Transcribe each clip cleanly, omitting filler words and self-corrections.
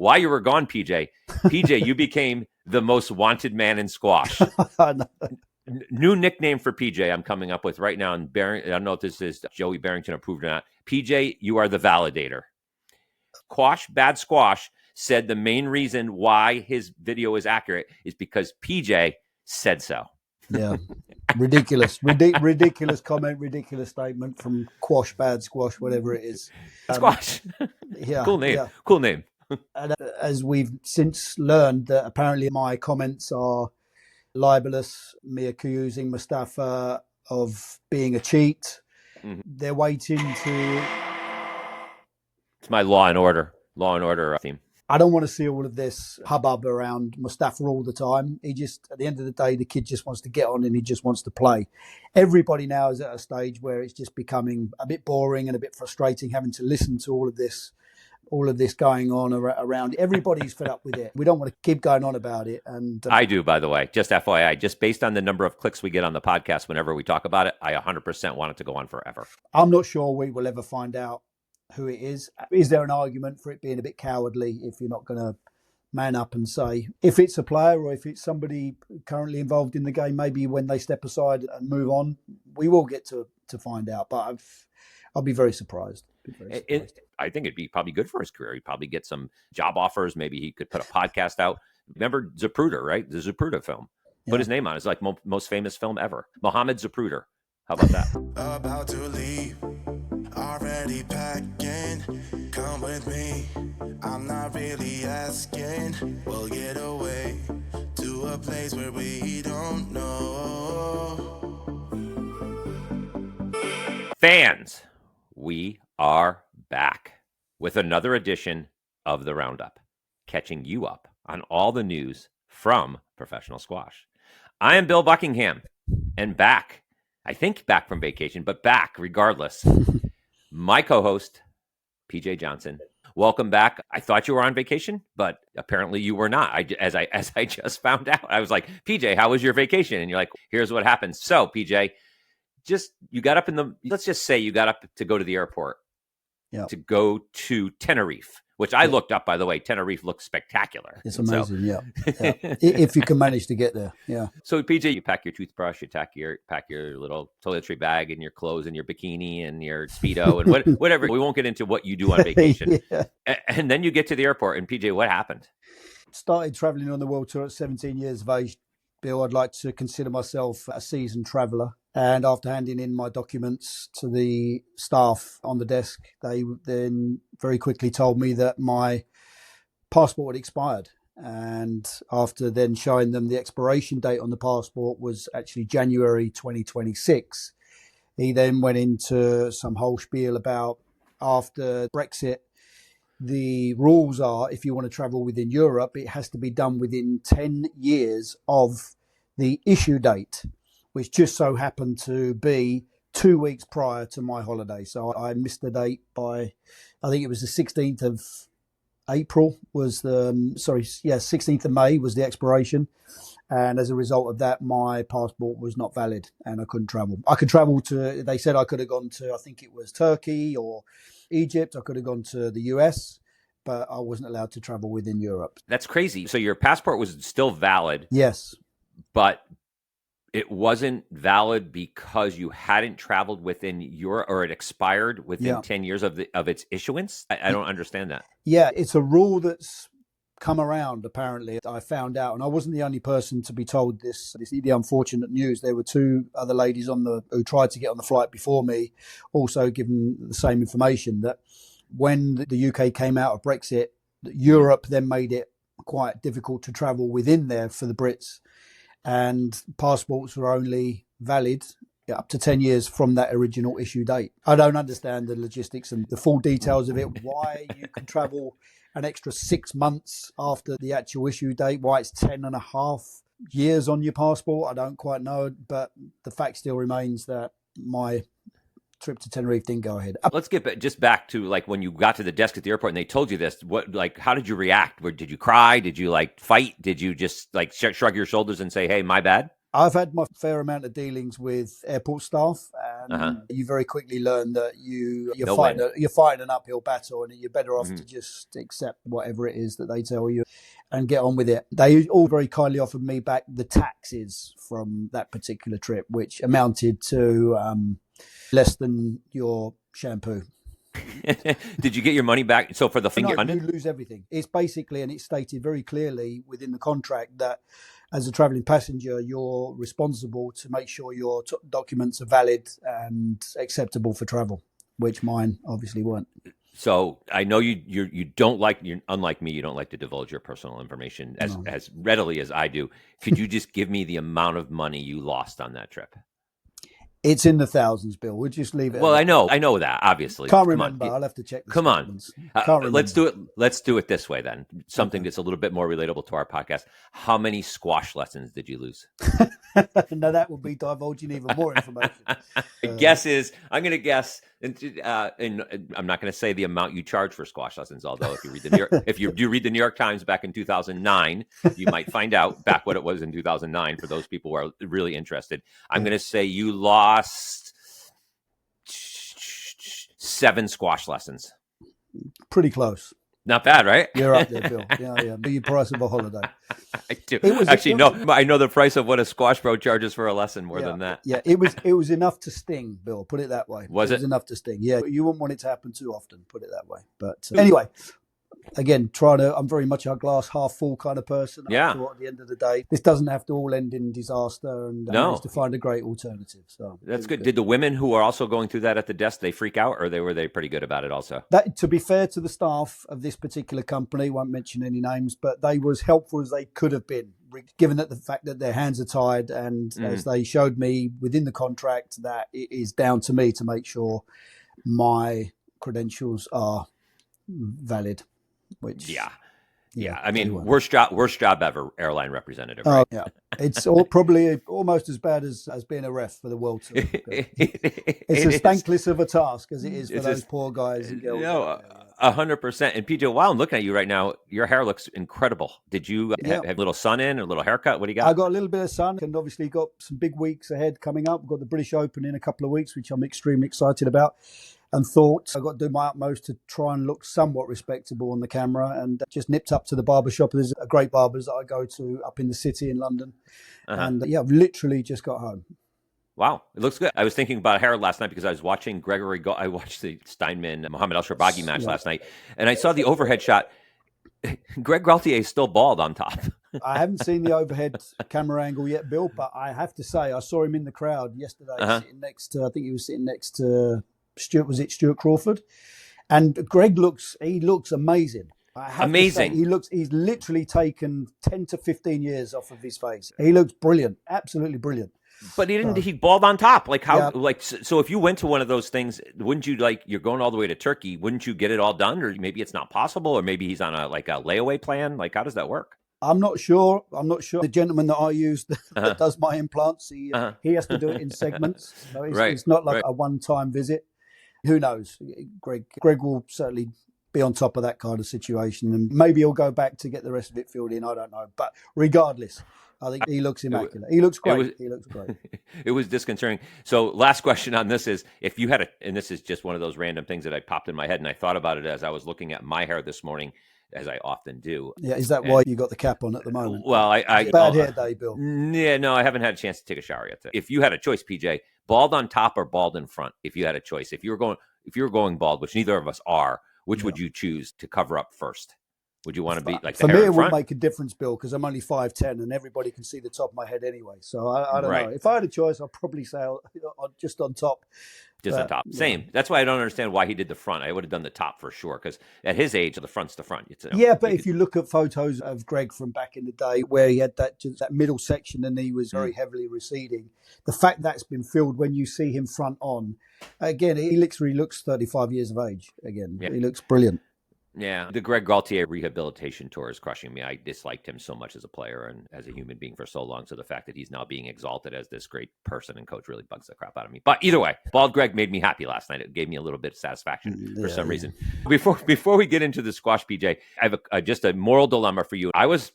while you were gone, PJ, you became the most wanted man in squash. New nickname for PJ I'm coming up with right now. And I don't know if this is Joey Barrington approved or not. PJ, you are the validator. Bad Squash said the main reason why his video is accurate is because PJ said so. Yeah. Ridiculous comment, ridiculous statement from Bad Squash, whatever it is. Squash. Yeah. Cool name. Yeah. Cool name. And as we've since learned that apparently my comments are libelous, me accusing Mostafa of being a cheat. Mm-hmm. They're waiting to... It's my Law and Order theme. I don't want to see all of this hubbub around Mostafa all the time. He just, at the end of the day, the kid just wants to get on and he just wants to play. Everybody now is at a stage where it's just becoming a bit boring and a bit frustrating having to listen to all of this going on around. Everybody's fed up with it. We don't want to keep going on about it. And I do, by the way, just FYI, just based on the number of clicks we get on the podcast whenever we talk about it, I 100% want it to go on forever. I'm not sure we will ever find out who it is. Is there an argument for it being a bit cowardly if you're not going to man up and say if it's a player or if it's somebody currently involved in the game, maybe when they step aside and move on, we will get to find out. But I'll be very surprised. I think it'd be probably good for his career. He'd probably get some job offers. Maybe he could put a podcast out. Remember Zapruder, right? The Zapruder film. Put his name on it. It's like most famous film ever. Mohammed Zapruder. How about that? About to leave. Already packing, come with me. I'm not really asking. We'll get away to a place where we don't know. Fans, we are back with another edition of the Roundup, catching you up on all the news from professional squash. I am Bill Buckingham, and back from vacation, but back regardless. My co-host, PJ Johnson. Welcome back. I thought you were on vacation, but apparently you were not. As I just found out, I was like, PJ, how was your vacation? And you're like, here's what happened. So, PJ, let's just say you got up to go to the airport, to go to Tenerife, which I looked up, by the way. Tenerife looks spectacular. It's amazing, yeah. If you can manage to get there, yeah. So, PJ, you pack your toothbrush, you pack your little toiletry bag and your clothes and your bikini and your Speedo and whatever. We won't get into what you do on vacation. And then you get to the airport, and PJ, what happened? Started traveling on the world tour at 17 years of age. Bill, I'd like to consider myself a seasoned traveller. And after handing in my documents to the staff on the desk, they then very quickly told me that my passport had expired. And after then showing them the expiration date on the passport was actually January 2026, he then went into some whole spiel about after Brexit, the rules are if you want to travel within Europe, it has to be done within 10 years of the issue date, which just so happened to be 2 weeks prior to my holiday. So I missed the date by, I think it was the 16th of April 16th of May was the expiration. And as a result of that, my passport was not valid and I couldn't travel. They said I could have gone to, I think it was Turkey or Egypt. I could have gone to the US, but I wasn't allowed to travel within Europe. That's crazy. So your passport was still valid. Yes. But it wasn't valid because you hadn't traveled within Europe, or it expired within 10 years of its issuance? I don't understand that. Yeah, it's a rule that's come around, apparently. I found out, and I wasn't the only person to be told this the unfortunate news. There were two other ladies who tried to get on the flight before me, also given the same information, that when the UK came out of Brexit, Europe then made it quite difficult to travel within there for the Brits. And passports were only valid up to 10 years from that original issue date. I don't understand the logistics and the full details of it, why you can travel an extra 6 months after the actual issue date, why it's 10.5 years on your passport. I don't quite know, but the fact still remains that my trip to Tenerife didn't go ahead. Let's get back to like when you got to the desk at the airport and they told you this. How did you react? Did you cry? Did you fight? Did you just shrug your shoulders and say, "Hey, my bad"? I've had my fair amount of dealings with airport staff, Uh-huh. you very quickly learn that you're No fighting an uphill battle, and you're better off Mhm. to just accept whatever it is that they tell you and get on with it. They all very kindly offered me back the taxes from that particular trip, which amounted to less than your shampoo. Did you get your money back? So for the finger, No, you lose everything. It's basically, and it's stated very clearly within the contract that as a travelling passenger, you're responsible to make sure your documents are valid and acceptable for travel, which mine obviously weren't. So I know you don't like, you're unlike me, you don't like to divulge your personal information as readily as I do. Could you just give me the amount of money you lost on that trip? It's in the thousands, Bill. We'll just leave it. Well, I know that, obviously. Can't remember. I'll have to check the Come on. statements. Can't remember. Let's do it this way then. Something that's a little bit more relatable to our podcast. How many squash lessons did you lose? No, that would be divulging even more information. Guess is, I'm going to guess, and I'm not going to say the amount you charge for squash lessons. Although if you read the New York, if you do read the New York Times back in 2009, you might find out back what it was in 2009 for those people who are really interested. I'm going to say you lost 7 squash lessons. Pretty close. Not bad, right? You're up there, Bill. Yeah. Be the price of a holiday. I do. I know the price of what a squash pro charges for a lesson more than that. Yeah, it was enough to sting, Bill. Put it that way. Was it? It was enough to sting. Yeah, you wouldn't want it to happen too often. Put it that way. But anyway, again, I'm very much a glass half full kind of person. Yeah. I thought at the end of the day, this doesn't have to all end in disaster, and I managed to find a great alternative. So that's good. Did the women who are also going through that at the desk, they freak out, or were they pretty good about it also? That, to be fair to the staff of this particular company, won't mention any names, but they were as helpful as they could have been, given that the fact that their hands are tied, and as they showed me within the contract, that it is down to me to make sure my credentials are valid. Which yeah. I mean, worst job ever, airline representative. Right? Yeah, it's probably almost as bad as being a ref for the World Tour. It's as thankless of a task as it is for those poor guys and girls. 100%. And PJ, while I'm looking at you right now, your hair looks incredible. Did you have a little sun in, a little haircut? What do you got? I got a little bit of sun, and obviously got some big weeks ahead coming up. We've got the British Open in a couple of weeks, which I'm extremely excited about. And thought I got to do my utmost to try and look somewhat respectable on the camera, and just nipped up to the barber shop. There's a great barbers that I go to up in the city in London. And I've literally just got home. Wow, it looks good. I was thinking about hair last night because I was watching I watched the Steinman Mohamed El Shorbagy match last night, and I saw the overhead shot. Greg Gaultier is still bald on top. I haven't seen the overhead camera angle yet, Bill, but I have to say I saw him in the crowd yesterday, sitting next to, I think he was sitting next to Stuart Crawford, and Greg looks amazing. Amazing. He's literally taken 10 to 15 years off of his face. He looks brilliant, absolutely brilliant. But he balled on top. Like how, so if you went to one of those things, wouldn't you, like, you're going all the way to Turkey, wouldn't you get it all done? Or maybe it's not possible, or maybe he's on a layaway plan. Like, how does that work? I'm not sure. The gentleman that I use that does my implants, he has to do it in segments. So it's not like a one-time visit. Who knows? Greg will certainly be on top of that kind of situation, and maybe he'll go back to get the rest of it filled in. I don't know. But regardless, I think he looks immaculate. He looks great. He looks great. It was disconcerting. So last question on this is, if you had and this is just one of those random things that I popped in my head, and I thought about it as I was looking at my hair this morning, as I often do. Yeah, is that why you got the cap on at the moment? Well, bad hair day, Bill. Yeah, no, I haven't had a chance to take a shower yet. If you had a choice, PJ, bald on top or bald in front, if you had a choice, if you were going bald, which neither of us are, which would you choose to cover up first? Would you want to be like the hair in front? For me, it wouldn't make a difference, Bill, because I'm only 5'10", and everybody can see the top of my head anyway. So I don't know. If I had a choice, I'd probably say just on top. Just on top. Same. Yeah. That's why I don't understand why he did the front. I would have done the top for sure, because at his age, the front's the front. But if you look at photos of Greg from back in the day, where he had that middle section and he was very heavily receding, the fact that's been filled when you see him front on, again, he looks 35 years of age. Again, he looks brilliant. Yeah, the Greg Gaultier rehabilitation tour is crushing me. I disliked him so much as a player and as a human being for so long. So the fact that he's now being exalted as this great person and coach really bugs the crap out of me. But either way, bald Greg made me happy last night. It gave me a little bit of satisfaction for some reason. Before we get into the squash, PJ, I have just a moral dilemma for you. I was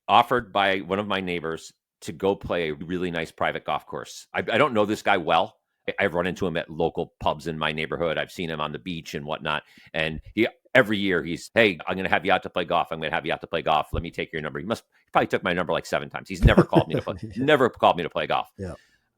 offered by one of my neighbors to go play a really nice private golf course. I don't know this guy well. I've run into him at local pubs in my neighborhood. I've seen him on the beach and whatnot. And every year he's, hey, I'm going to have you out to play golf. I'm going to have you out to play golf. Let me take your number. He probably took my number like 7 times. He's never called me to play, never called me to play golf. Yeah.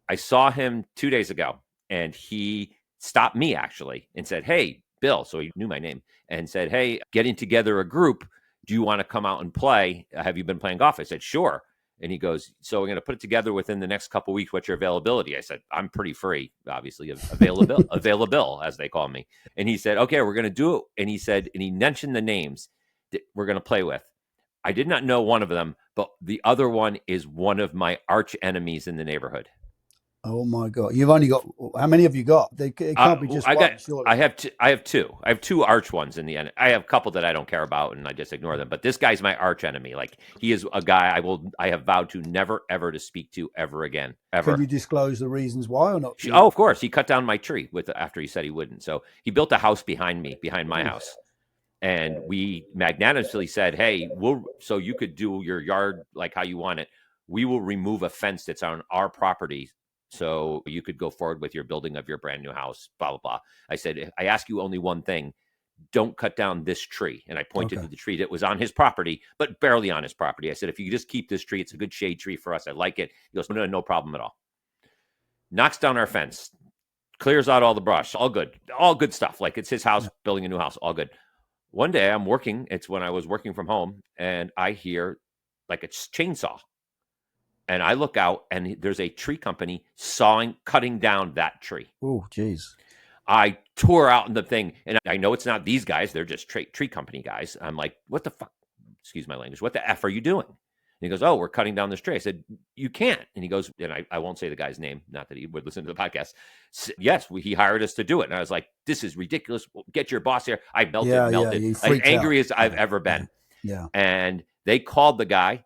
I saw him 2 days ago, and he stopped me actually and said, hey, Bill. So he knew my name and said, hey, getting together a group. Do you want to come out and play? Have you been playing golf? I said, sure. And he goes, so we're going to put it together within the next couple of weeks. What's your availability? I said, I'm pretty free, obviously, available, as they call me. And he said, okay, we're going to do it. And he said, and he mentioned the names that we're going to play with. I did not know one of them, but the other one is one of my arch enemies in the neighborhood. Oh my God! You've only got, how many have you got? It can't be just one. Surely. I have two. I have two arch ones in the end. I have a couple that I don't care about and I just ignore them. But this guy's my arch enemy. Like, he is a guy I have vowed to never ever to speak to ever again. Ever. Can you disclose the reasons why or not? Oh, of course. He cut down my tree after he said he wouldn't. So he built a house behind my house. And we magnanimously said, hey, so you could do your yard like how you want it. We will remove a fence that's on our property so you could go forward with your building of your brand new house, blah, blah, blah. I said, I ask you only one thing. Don't cut down this tree. And I pointed to the tree that was on his property, but barely on his property. I said, if you could just keep this tree, it's a good shade tree for us. I like it. He goes, no problem at all. Knocks down our fence, clears out all the brush, all good stuff. Like, it's his house, building a new house, all good. One day I'm working. It's when I was working from home, and I hear like a chainsaw. And I look out, and there's a tree company cutting down that tree. Oh, geez. I tore out in the thing, and I know it's not these guys. They're just tree company guys. I'm like, what the fuck? Excuse my language. What the F are you doing? And he goes, oh, we're cutting down this tree. I said, you can't. And he goes, and I won't say the guy's name, not that he would listen to the podcast. Yes, he hired us to do it. And I was like, this is ridiculous. Get your boss here. I melted. As angry as I've ever been. Yeah. And they called the guy.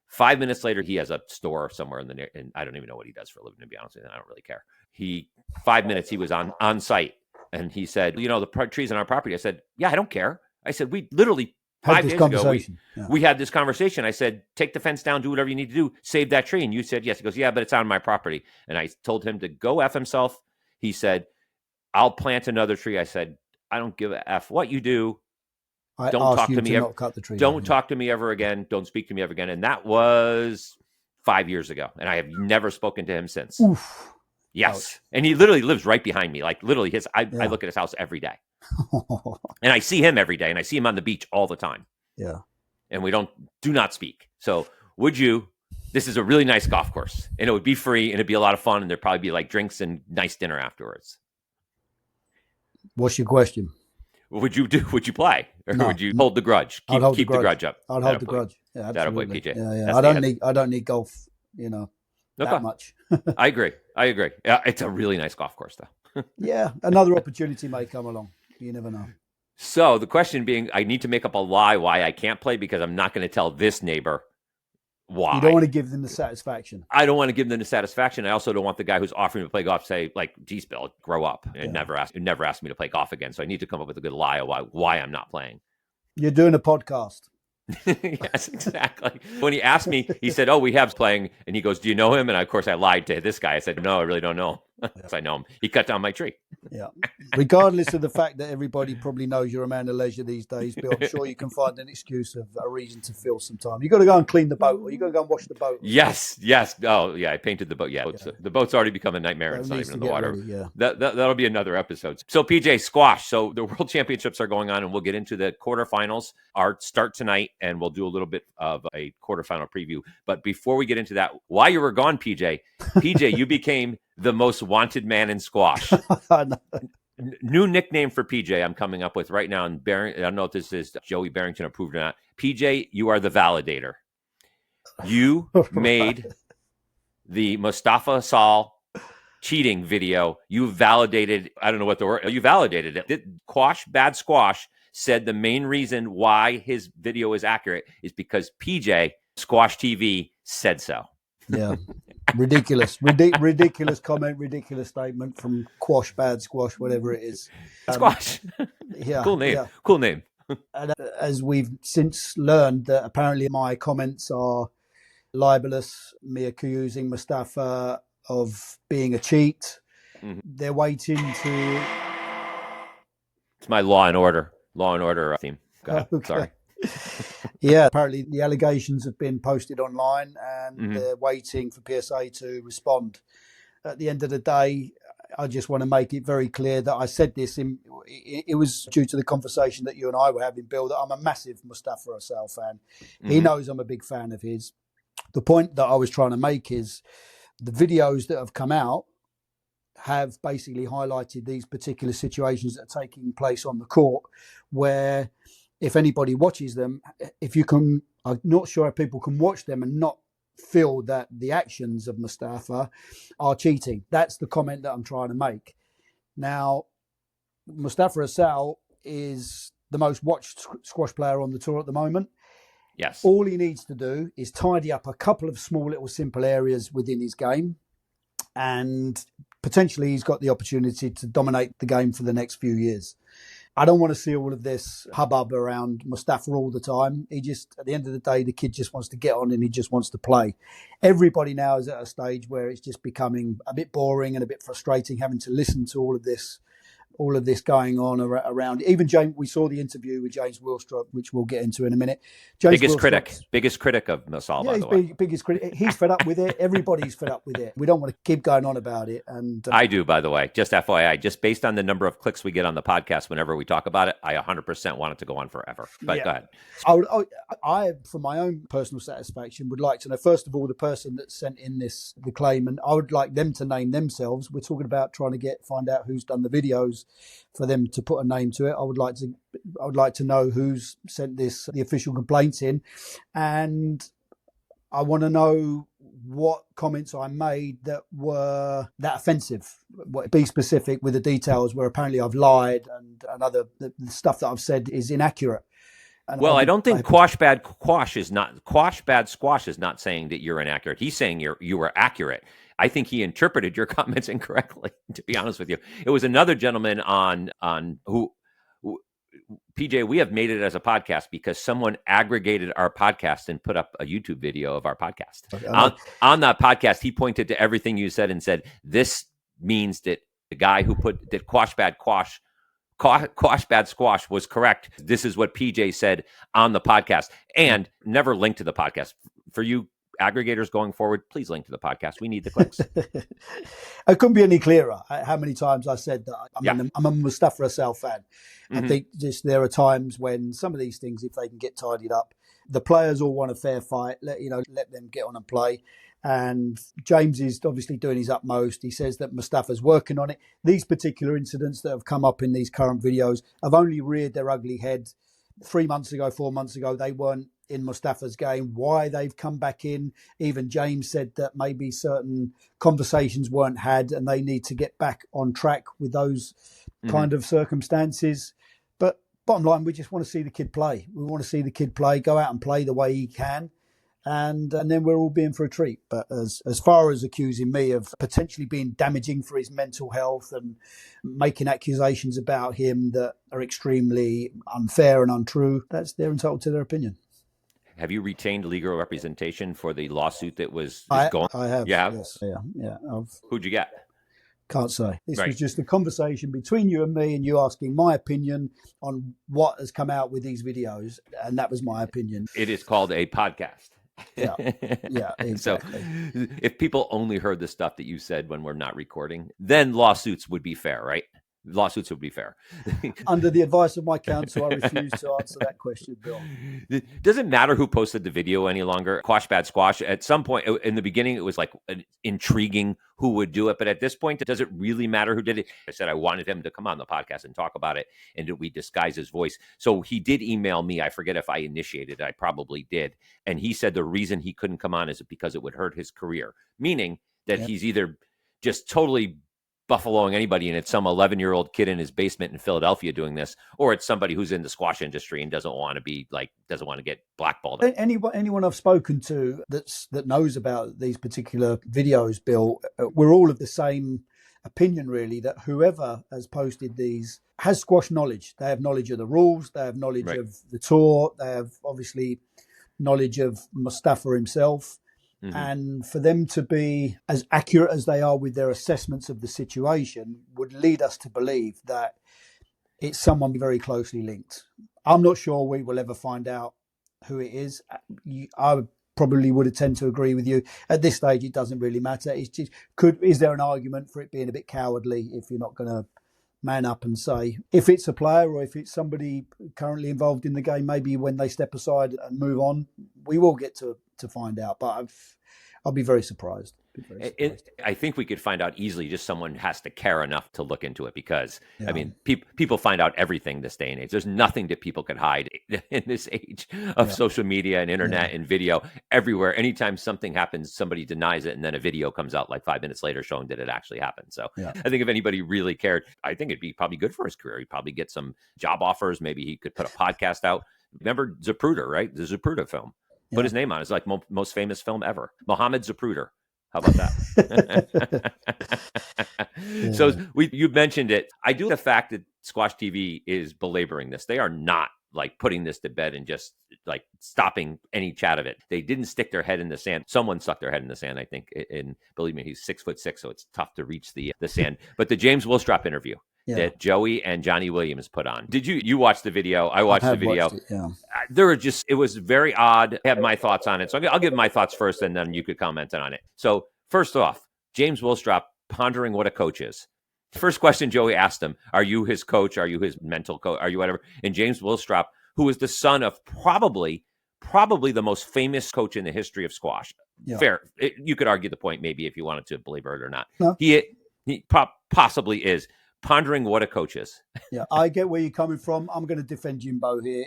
5 minutes later, he has a store somewhere and I don't even know what he does for a living, to be honest with you. I don't really care. 5 minutes, he was on site, and he said, the trees on our property. I said, yeah, I don't care. I said, we literally 5 days ago, we had this conversation. I said, take the fence down, do whatever you need to do, save that tree. And you said, yes. He goes, yeah, but it's on my property. And I told him to go F himself. He said, I'll plant another tree. I said, I don't give a F what you do. Don't talk to me ever. Don't talk to me ever again. Don't speak to me ever again. And that was 5 years ago. And I have never spoken to him since. Oof. Yes. Ouch. And he literally lives right behind me. Like, literally I look at his house every day. And I see him every day. And I see him on the beach all the time. Yeah. And we do not speak. So this is a really nice golf course. And it would be free. And it'd be a lot of fun. And there'd probably be like drinks and nice dinner afterwards. What's your question? What would you do? Would you play, or would you hold the grudge? Keep the grudge up. I'd hold the grudge. Yeah, absolutely. PJ. Yeah. I don't need golf. That much. I agree. Yeah, it's a really nice golf course, though. Yeah, another opportunity may come along. You never know. So the question being, I need to make up a lie why I can't play, because I'm not going to tell this neighbor why. You don't want to give them the satisfaction. I don't want to give them the satisfaction. I also don't want the guy who's offering to play golf say, like, geez, Bill, grow up, and never ask me to play golf again. So I need to come up with a good lie of why I'm not playing. You're doing a podcast. Yes, exactly. When he asked me, he said, oh, we have playing. And he goes, do you know him? And of course I lied to this guy. I said, no, I really don't know him. Yes, I know him. He cut down my tree. Yeah. Regardless of the fact that everybody probably knows you're a man of leisure these days, Bill, I'm sure you can find an excuse of a reason to fill some time. You got to go and clean the boat, or you got to go and wash the boat. Yes. Oh, yeah. I painted the boat. Yeah. The boat's already become a nightmare. It's not even in the water. Ready, yeah. That'll be another episode. So PJ, squash. So the World Championships are going on, and we'll get into the quarterfinals. Our start tonight, and we'll do a little bit of a quarterfinal preview. But before we get into that, while you were gone, PJ, you became the most wanted man in squash. New nickname for PJ I'm coming up with right now. And I don't know if this is Joey Barrington approved or not. PJ, you are the validator. You made the Mostafa Asal cheating video. You validated, I don't know what the word, you validated it. Bad Squash said the main reason why his video is accurate is because PJ, Squash TV, said so. Yeah. Ridiculous comment, ridiculous statement from Bad Squash, whatever it is. Squash. Yeah. Cool name. Yeah. Cool name. And as we've since learned that apparently my comments are libelous, me accusing Mostafa of being a cheat. They're waiting to... It's my Law and Order theme. Go ahead. Okay. Sorry. Yeah, apparently the allegations have been posted online and Mhm. they're waiting for PSA to respond. At the end of the day, I just want to make it very clear that I said this it was due to the conversation that you and I were having, Bill, that I'm a massive Mostafa Asal fan. He knows I'm a big fan of his. The point that I was trying to make is the videos that have come out have basically highlighted these particular situations that are taking place on the court, where if anybody watches them, I'm not sure if people can watch them and not feel that the actions of Mostafa are cheating. That's the comment that I'm trying to make. Now, Mostafa Asal is the most watched squash player on the tour at the moment. Yes. All he needs to do is tidy up a couple of small little simple areas within his game, and potentially he's got the opportunity to dominate the game for the next few years. I don't want to see all of this hubbub around Mostafa all the time. He just, at the end of the day, the kid just wants to get on and he just wants to play. Everybody now is at a stage where it's just becoming a bit boring and a bit frustrating having to listen to all of this going on around. Even James, we saw the interview with James Wilstrop, which we'll get into in a minute. Biggest critic of Masal, by the way. Biggest critic. He's fed up with it. Everybody's fed up with it. We don't want to keep going on about it. And I do, by the way, just FYI, just based on the number of clicks we get on the podcast whenever we talk about it, I 100% want it to go on forever. But go ahead. I, for my own personal satisfaction, would like to know, first of all, the person that sent in the claim, and I would like them to name themselves. We're talking about trying to find out who's done the videos, for them to put a name to it. I would like to know who's sent the official complaints in, and I want to know what comments I made that were that offensive. Be specific with the details where apparently I've lied and other the stuff that I've said is inaccurate. And well, I don't think Quash Bad Squash is not saying that you're inaccurate. He's saying you were accurate. I think he interpreted your comments incorrectly, to be honest with you. It was another gentleman on who PJ, we have made it as a podcast because someone aggregated our podcast and put up a YouTube video of our podcast. Okay. On that podcast, he pointed to everything you said and said, this means that the guy who put that Quash Bad Squash was correct. This is what PJ said on the podcast, and never linked to the podcast. For you aggregators going forward, please link to the podcast. We need the clicks. I couldn't be any clearer how many times I said that I'm a Mostafa Asal fan. I think just there are times when some of these things, if they can get tidied up, the players all want a fair fight. Let them get on and play. And James is obviously doing his utmost. He says that Mostafa's working on it. These particular incidents that have come up in these current videos have only reared their ugly head. 3 months ago, 4 months ago, they weren't in Mostafa's game. Why they've come back in, even James said that maybe certain conversations weren't had and they need to get back on track with those kind of circumstances. But bottom line, we just want to see the kid play. We want to see the kid play, go out and play the way he can. And then we're all being for a treat. But as far as accusing me of potentially being damaging for his mental health and making accusations about him that are extremely unfair and untrue, they're entitled to their opinion. Have you retained legal representation for the lawsuit that was going? I have. You have? Yes. Yeah. Who'd you get? Can't say. This was just a conversation between you and me, and you asking my opinion on what has come out with these videos, and that was my opinion. It is called a podcast. Yeah, exactly. So if people only heard the stuff that you said when we're not recording, then lawsuits would be fair, right? Lawsuits would be fair. Under the advice of my counsel, I refuse to answer that question, Bill. Does it matter who posted the video any longer? Quash Bad Squash. At some point in the beginning, it was like intriguing who would do it. But at this point, does it really matter who did it? I said I wanted him to come on the podcast and talk about it. And did we disguise his voice? So he did email me. I forget if I initiated it. I probably did. And he said the reason he couldn't come on is because it would hurt his career. Meaning that he's either just totally buffaloing anybody and it's some 11-year-old kid in his basement in Philadelphia doing this, or it's somebody who's in the squash industry and doesn't want to get blackballed. Anyone I've spoken to that knows about these particular videos, Bill, we're all of the same opinion, really, that whoever has posted these has squash knowledge. They have knowledge of the rules, they have knowledge of the tour, they have obviously knowledge of Mostafa himself. And for them to be as accurate as they are with their assessments of the situation would lead us to believe that it's someone very closely linked. I'm not sure we will ever find out who it is. I probably would tend to agree with you. At this stage, it doesn't really matter. It's just, is there an argument for it being a bit cowardly if you're not going to man up and say, if it's a player or if it's somebody currently involved in the game, maybe when they step aside and move on, we will get to find out. But I'll be very surprised. I think we could find out easily. Just someone has to care enough to look into it because, I mean, people find out everything this day and age. There's nothing that people could hide in this age of social media and internet and video everywhere. Anytime something happens, somebody denies it, and then a video comes out like 5 minutes later showing that it actually happened. So I think if anybody really cared, I think it'd be probably good for his career. He'd probably get some job offers. Maybe he could put a podcast out. Remember Zapruder, right? The Zapruder film. Put his name on it. It's like most famous film ever. Mohammed Zapruder. How about that? So you mentioned it. I do the fact that Squash TV is belaboring this. They are not like putting this to bed and just like stopping any chat of it. They didn't stick their head in the sand. Someone stuck their head in the sand, I think. And believe me, he's 6'6", so it's tough to reach the sand. But the James Willstrop interview that Joey and Johnny Williams put on. Did you watch the video? I watched the video. There were it was very odd. I have my thoughts on it. So I'll give my thoughts first and then you could comment on it. So first off, James Willstrop pondering what a coach is. First question Joey asked him, are you his coach? Are you his mental coach? Are you whatever? And James Willstrop, who is the son of probably the most famous coach in the history of squash. Fair. You could argue the point maybe if you wanted to belabor it or not. No. He possibly is. Pondering what a coach is. Yeah, I get where you're coming from. I'm going to defend Jimbo here.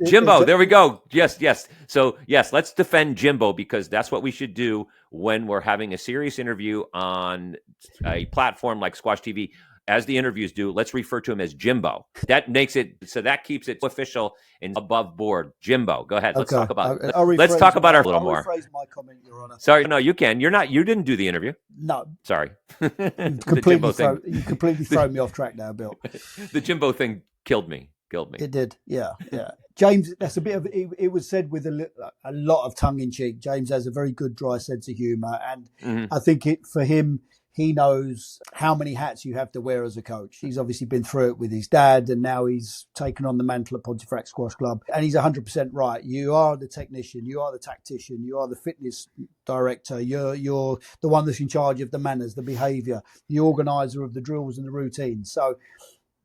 Jimbo, there we go. Yes. So, yes, let's defend Jimbo because that's what we should do when we're having a serious interview on a platform like Squash TV. As the interviews do, let's refer to him as Jimbo. That makes it so that keeps it official and above board. Jimbo, go ahead. Let's talk about. Let's talk about our little more. I'll rephrase my comment, Your Honor. Sorry, no, you can. You're not. You didn't do the interview. No. Sorry. You completely thrown me off track now, Bill. The Jimbo thing killed me. It did. Yeah. James, that's a bit of. It was said with a lot of tongue in cheek. James has a very good dry sense of humour, and I think for him. He knows how many hats you have to wear as a coach. He's obviously been through it with his dad, and now he's taken on the mantle at Pontefract Squash Club. And he's 100% right. You are the technician. You are the tactician. You are the fitness director. You're the one that's in charge of the manners, the behaviour, the organiser of the drills and the routines. So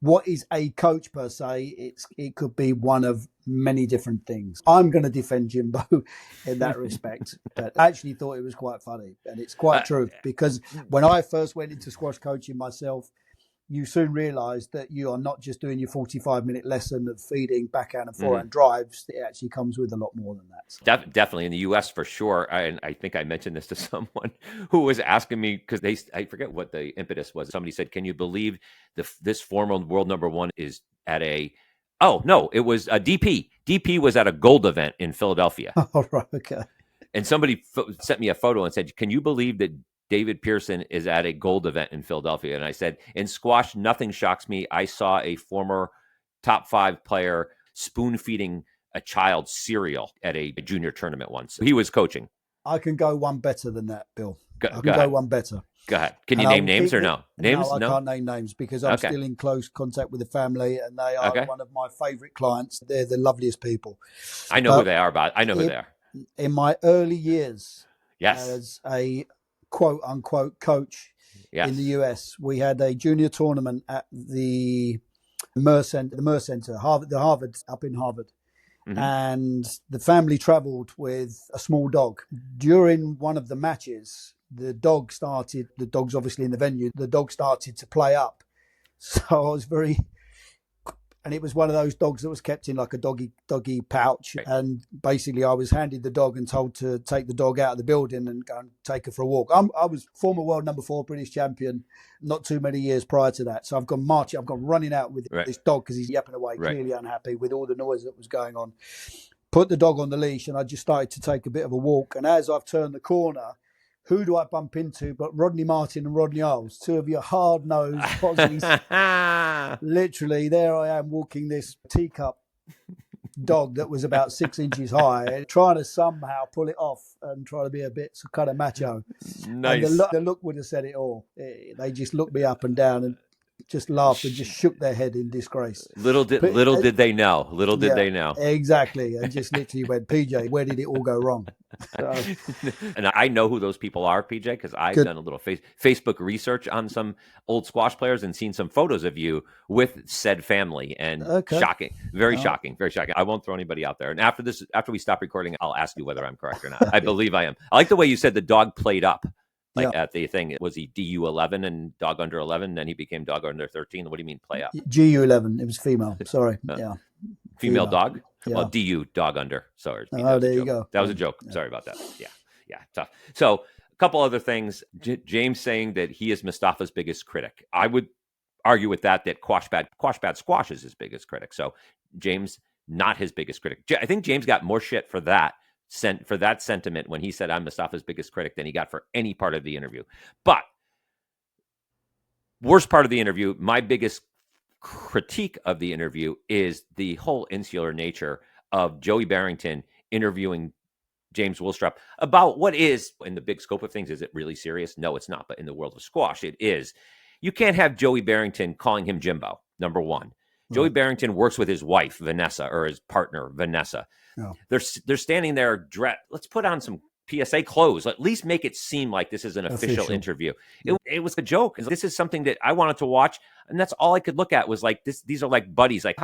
what is a coach per se? It could be one of many different things. I'm going to defend Jimbo in that respect, but I actually thought it was quite funny, and it's quite true because when I first went into squash coaching myself, you soon realise that you are not just doing your 45-minute lesson of feeding backhand and forehand drives. It actually comes with a lot more than that. So. Definitely in the U.S. for sure. And I think I mentioned this to someone who was asking me because I forget what the impetus was. Somebody said, "Can you believe this former world number one is at a?" Oh no, it was a DP. DP was at a gold event in Philadelphia. Oh right, okay. And somebody sent me a photo and said, "Can you believe that?" David Pearson is at a gold event in Philadelphia. And I said, in squash, nothing shocks me. I saw a former top 5 player spoon feeding a child cereal at a junior tournament once. He was coaching. I can go one better than that, Bill. I can go one better. Go ahead. Can you name names or no? Names? No, I can't name names because I'm still in close contact with the family, and they are one of my favourite clients. They're the loveliest people. I know who they are, but I know who they are. In my early years as a quote-unquote coach in the US, we had a junior tournament at the Mercer Center, the Harvard up in Harvard. And the family travelled with a small dog. During one of the matches, the dog's obviously in the venue, the dog started to play up. So I was and it was one of those dogs that was kept in like a doggy pouch. Right. And basically I was handed the dog and told to take the dog out of the building and go and take her for a walk. I was former world number 4 British champion not too many years prior to that. So I've gone running out with this dog because he's yapping away, clearly unhappy with all the noise that was going on. Put the dog on the leash and I just started to take a bit of a walk. And as I've turned the corner, who do I bump into but Rodney Martin and Rodney Isles, 2 of your hard-nosed Aussies. Literally, there I am walking this teacup dog that was about 6 inches high, trying to somehow pull it off and try to be a bit kind of macho. Nice. And the look would have said it all. They just looked me up and down and just laughed and just shook their head in disgrace. Little did they know. Little did they know. Exactly. And just literally went, PJ, where did it all go wrong? So, and I know who those people are, PJ, because I've done a little Facebook research on some old squash players and seen some photos of you with said family. And shocking, very shocking. I won't throw anybody out there. And after we stop recording, I'll ask you whether I'm correct or not. I believe I am. I like the way you said the dog played up. At the thing, was he DU11 and dog under 11? Then he became dog under 13. What do you mean play up? GU11. It was female. Sorry. Female dog? Yeah. Well, DU dog under. Sorry. Oh, there you go. That was a joke. Yeah. Sorry about that. Yeah. Tough. So a couple other things. James saying that he is Mustafa's biggest critic. I would argue with that Quash Bad Squash is his biggest critic. So James, not his biggest critic. I think James got more shit for that sentiment when he said I'm Mustafa's biggest critic than he got for any part of the interview. But worst part of the interview, my biggest critique of the interview is the whole insular nature of Joey Barrington interviewing James Willstrop about what is, in the big scope of things, is it really serious? No, it's not. But in the world of squash, it is. You can't have Joey Barrington calling him Jimbo, number one. Joey Barrington works with his wife, Vanessa, or his partner, Vanessa. No. They're standing there. Let's put on some PSA clothes. At least make it seem like this is an official interview. It was a joke. This is something that I wanted to watch, and that's all I could look at was like this. These are like buddies. Like,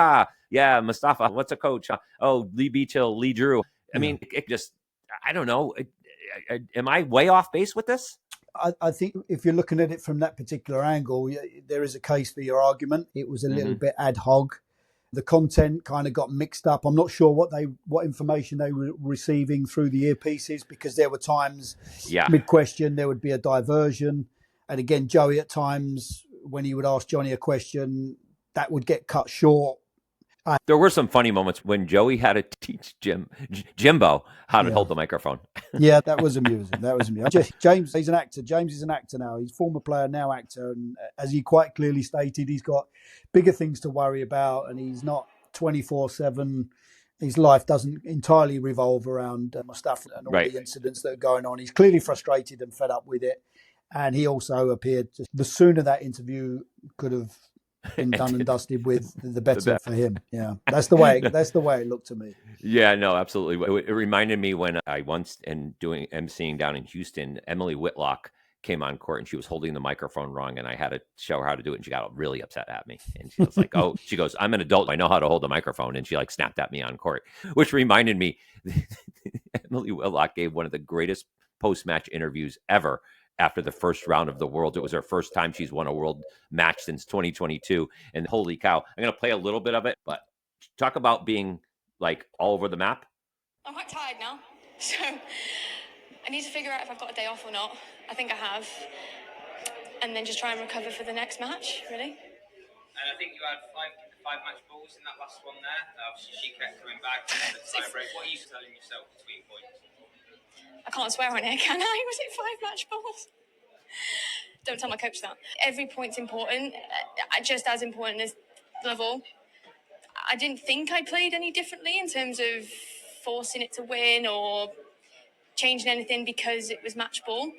yeah, Mustafa. What's a coach? Oh, Lee Beachill, Lee Drew. I mean, it just. I don't know. Am I way off base with this? I think if you're looking at it from that particular angle, there is a case for your argument. It was a little bit ad hoc. The content kind of got mixed up. I'm not sure what information they were receiving through the earpieces, because there were times mid-question there would be a diversion. And again, Joey at times, when he would ask Johnny a question, that would get cut short. There were some funny moments when Joey had to teach Jimbo how to hold the microphone. Yeah, that was amusing. James, he's an actor. James is an actor now. He's a former player, now actor. And as he quite clearly stated, he's got bigger things to worry about, and he's not 24/7. His life doesn't entirely revolve around Mustafa and all the incidents that are going on. He's clearly frustrated and fed up with it. And he also appeared, the sooner that interview could have been done and dusted with, the better for him. Yeah, that's the way it looked to me. Yeah, no, absolutely. It reminded me when I once, doing emceeing down in Houston, Emily Whitlock came on court and she was holding the microphone wrong, and I had to show her how to do it, and she got really upset at me. And she was like, "Oh," she goes, "I'm an adult. I know how to hold the microphone." And she like snapped at me on court, which reminded me, Emily Whitlock gave one of the greatest post-match interviews ever. After the first round of the World, it was her first time she's won a World match since 2022. And holy cow, I'm going to play a little bit of it, but talk about being like all over the map. I'm quite tired now, so I need to figure out if I've got a day off or not. I think I have. And then just try and recover for the next match, really. And I think you had five match balls in that last one there. Obviously, she kept coming back to the tie break. What are you telling yourself between points? I can't swear on it, can I? Was it 5 match balls? Don't tell my coach that. Every point's important, just as important as level. I didn't think I played any differently in terms of forcing it to win or changing anything because it was match ball.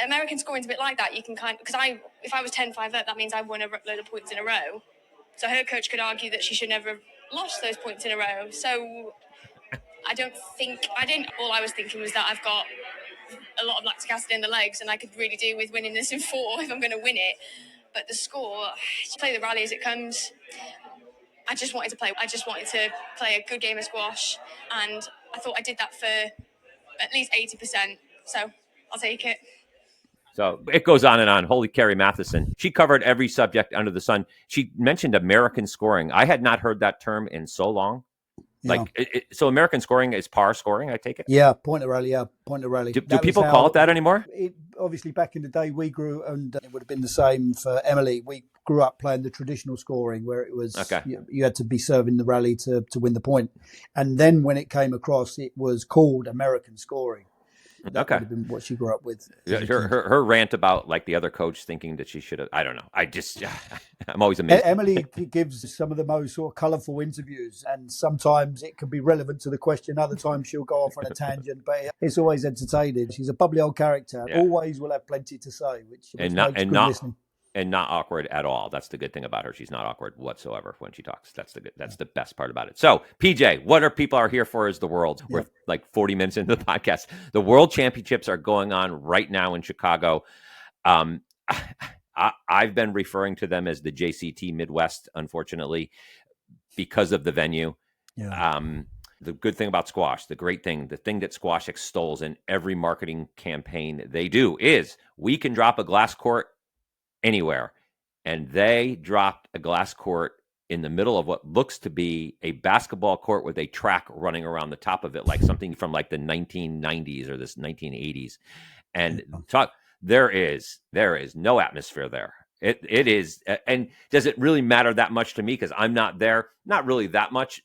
American scoring's a bit like that. You can because if I was 10-5 up, that means I won a load of points in a row. So her coach could argue that she should never have lost those points in a row. So I didn't. All I was thinking was that I've got a lot of lactic acid in the legs, and I could really do with winning this in 4 if I'm going to win it. But the score, play the rally as it comes. I just wanted to play. I just wanted to play a good game of squash, and I thought I did that for at least 80%. So I'll take it. So it goes on and on. Holy Carrie Matheson. She covered every subject under the sun. She mentioned American scoring. I had not heard that term in so long. Yeah. So American scoring is par scoring, I take it? Yeah, point of rally. Yeah, point of rally. Do people call it that anymore? Obviously, back in the day, we grew, and it would have been the same for Emily. We grew up playing the traditional scoring, where it was you had to be serving the rally to win the point. And then when it came across, it was called American scoring. That would have been what she grew up with. Yeah, her rant about like the other coach thinking that she should have. I don't know. I'm always amazed. Emily gives some of the most sort of colourful interviews, and sometimes it can be relevant to the question. Other times she'll go off on a tangent, but it's always entertaining. She's a bubbly old character. Yeah. Always will have plenty to say, which makes good listening. And not awkward at all. That's the good thing about her. She's not awkward whatsoever when she talks. That's the best part about it. So, PJ, what are people are here for is the world. We're like 40 minutes into the podcast. The World Championships are going on right now in Chicago. I've been referring to them as the JCT Midwest, unfortunately, because of the venue. Yeah. The good thing about squash, the thing that squash extols in every marketing campaign they do is we can drop a glass court anywhere. And they dropped a glass court in the middle of what looks to be a basketball court with a track running around the top of it, like something from like the 1990s or this 1980s. And there is no atmosphere there. It is. And does it really matter that much to me? Because I'm not there. Not really that much.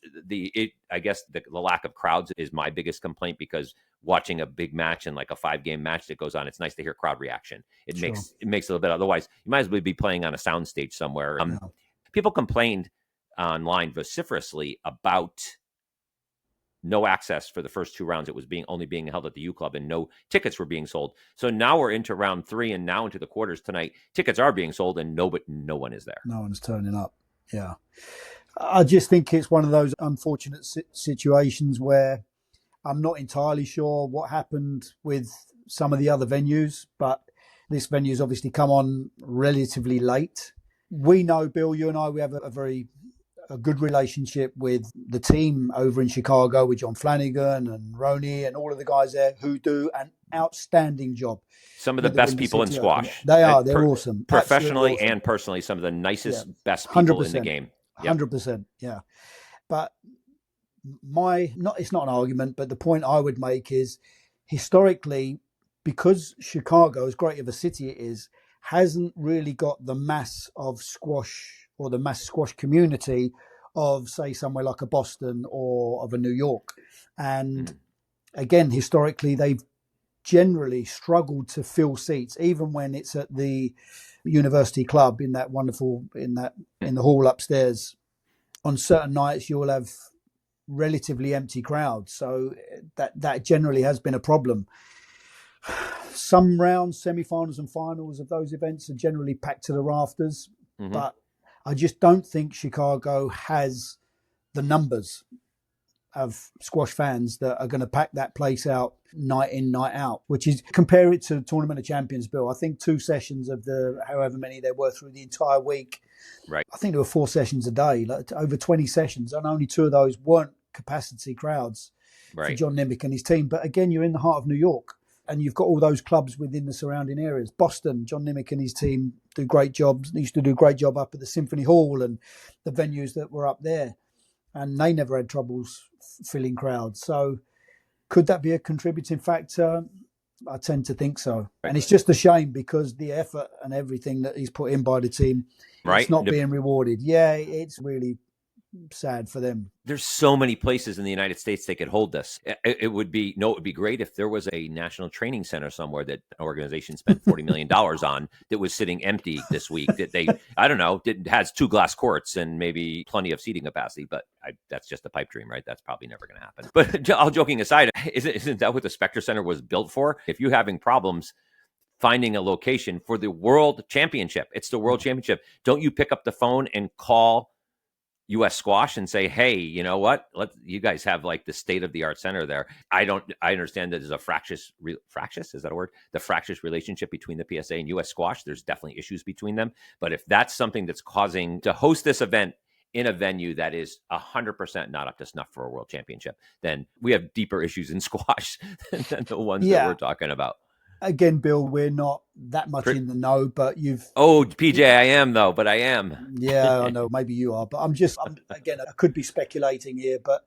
I guess the lack of crowds is my biggest complaint, because watching a big match and like a 5-game match that goes on, it's nice to hear crowd reaction. It makes a little bit. Otherwise, you might as well be playing on a soundstage somewhere. People complained online vociferously about no access for the first 2 rounds. It was only being held at the U Club, and no tickets were being sold. So now we're into round 3 and now into the quarters tonight. Tickets are being sold and no one is there. No one's turning up. Yeah. I just think it's one of those unfortunate situations where I'm not entirely sure what happened with some of the other venues, but this venue's obviously come on relatively late. We know, Bill, you and I, we have a good relationship with the team over in Chicago, with John Flanagan and Roney and all of the guys there who do an outstanding job. Some of the best people in squash. They are. They're awesome. Professionally awesome. And personally, some of the nicest, best people 100%, in the game. 100%, yeah. But it's not an argument, but the point I would make is, historically, because Chicago, as great of a city it is, hasn't really got the mass of squash or the mass squash community of, say, somewhere like a Boston or of a New York. And again, historically, they've generally struggled to fill seats, even when it's at the University Club in that wonderful, in the hall upstairs. On certain nights, you'll have relatively empty crowds. So that generally has been a problem. Some rounds, semi-finals and finals of those events are generally packed to the rafters, but I just don't think Chicago has the numbers of squash fans that are going to pack that place out night in, night out, which is, compare it to the Tournament of Champions, Bill. I think 2 sessions of the however many there were through the entire week. Right. I think there were 4 sessions a day, like over 20 sessions, and only 2 of those weren't capacity crowds for John Nimick and his team. But again, you're in the heart of New York, and you've got all those clubs within the surrounding areas. Boston, John Nimick and his team do great jobs. They used to do a great job up at the Symphony Hall and the venues that were up there, and they never had troubles filling crowds. So could that be a contributing factor? I tend to think so. And it's just a shame, because the effort and everything that he's put in by the team, it's not being rewarded. Yeah, it's really sad for them. There's so many places in the United States they could hold this. It would be great if there was a national training center somewhere that an organization spent $40 million on that was sitting empty this week, that they, I don't know, has 2 glass courts and maybe plenty of seating capacity, but that's just a pipe dream, right? That's probably never going to happen. But all joking aside, isn't that what the Spectre Center was built for? If you're having problems finding a location for the World Championship, it's the World Championship, don't you pick up the phone and call U.S. Squash and say, hey, you know what? You guys have like the state-of-the-art center there. I understand that there's a fractious, is that a word? The fractious relationship between the PSA and U.S. Squash. There's definitely issues between them. But if that's something that's causing to host this event in a venue that is 100% not up to snuff for a world championship, then we have deeper issues in squash than the ones that we're talking about. Again, Bill, we're not that much in the know, but you've... Oh, PJ, I am, though, but I am. Yeah, I know. Maybe you are. But again, I could be speculating here, but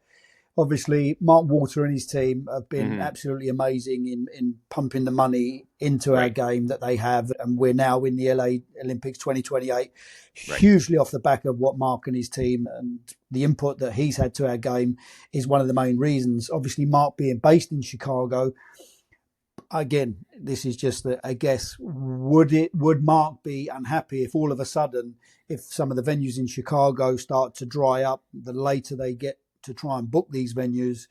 obviously Mark Walter and his team have been absolutely amazing in pumping the money into our game that they have. And we're now in the LA Olympics 2028, hugely off the back of what Mark and his team and the input that he's had to our game is one of the main reasons. Obviously, Mark being based in Chicago, Again, this is just a guess. Would Mark be unhappy if all of a sudden, if some of the venues in Chicago start to dry up, the later they get to try and book these venues,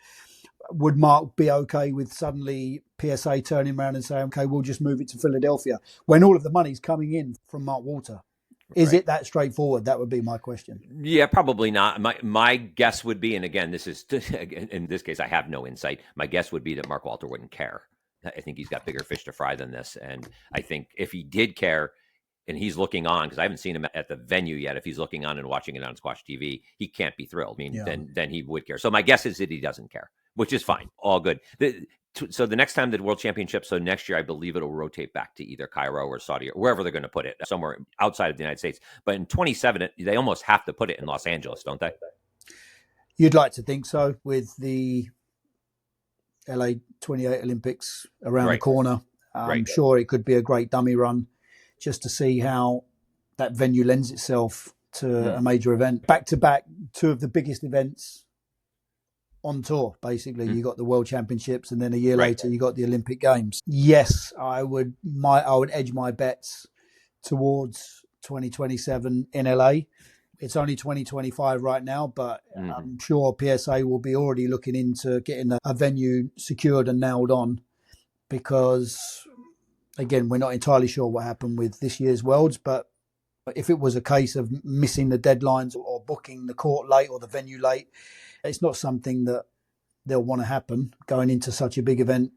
would Mark be okay with suddenly PSA turning around and saying, okay, we'll just move it to Philadelphia when all of the money's coming in from Mark Walter? Is it that straightforward? That would be my question. Yeah, probably not. My guess would be, and again, this is in this case, I have no insight. My guess would be that Mark Walter wouldn't care. I think he's got bigger fish to fry than this. And I think if he did care and he's looking on, because I haven't seen him at the venue yet, if he's looking on and watching it on Squash TV, he can't be thrilled. I mean, then he would care. So my guess is that he doesn't care, which is fine. All good. So the next time the World Championship, so next year, I believe it'll rotate back to either Cairo or Saudi or wherever they're going to put it, somewhere outside of the United States. But in 27, they almost have to put it in Los Angeles, don't they? You'd like to think so, with the LA 28 Olympics around the corner. I'm sure it could be a great dummy run just to see how that venue lends itself to a major event. Back to back, two of the biggest events on tour, basically. You got the World Championships, and then a year later you got the Olympic Games. Yes, I would edge my bets towards 2027 in LA. It's only 2025 right now, but I'm sure PSA will be already looking into getting a venue secured and nailed on, because, again, we're not entirely sure what happened with this year's Worlds, but if it was a case of missing the deadlines or booking the court late or the venue late, it's not something that they'll want to happen going into such a big event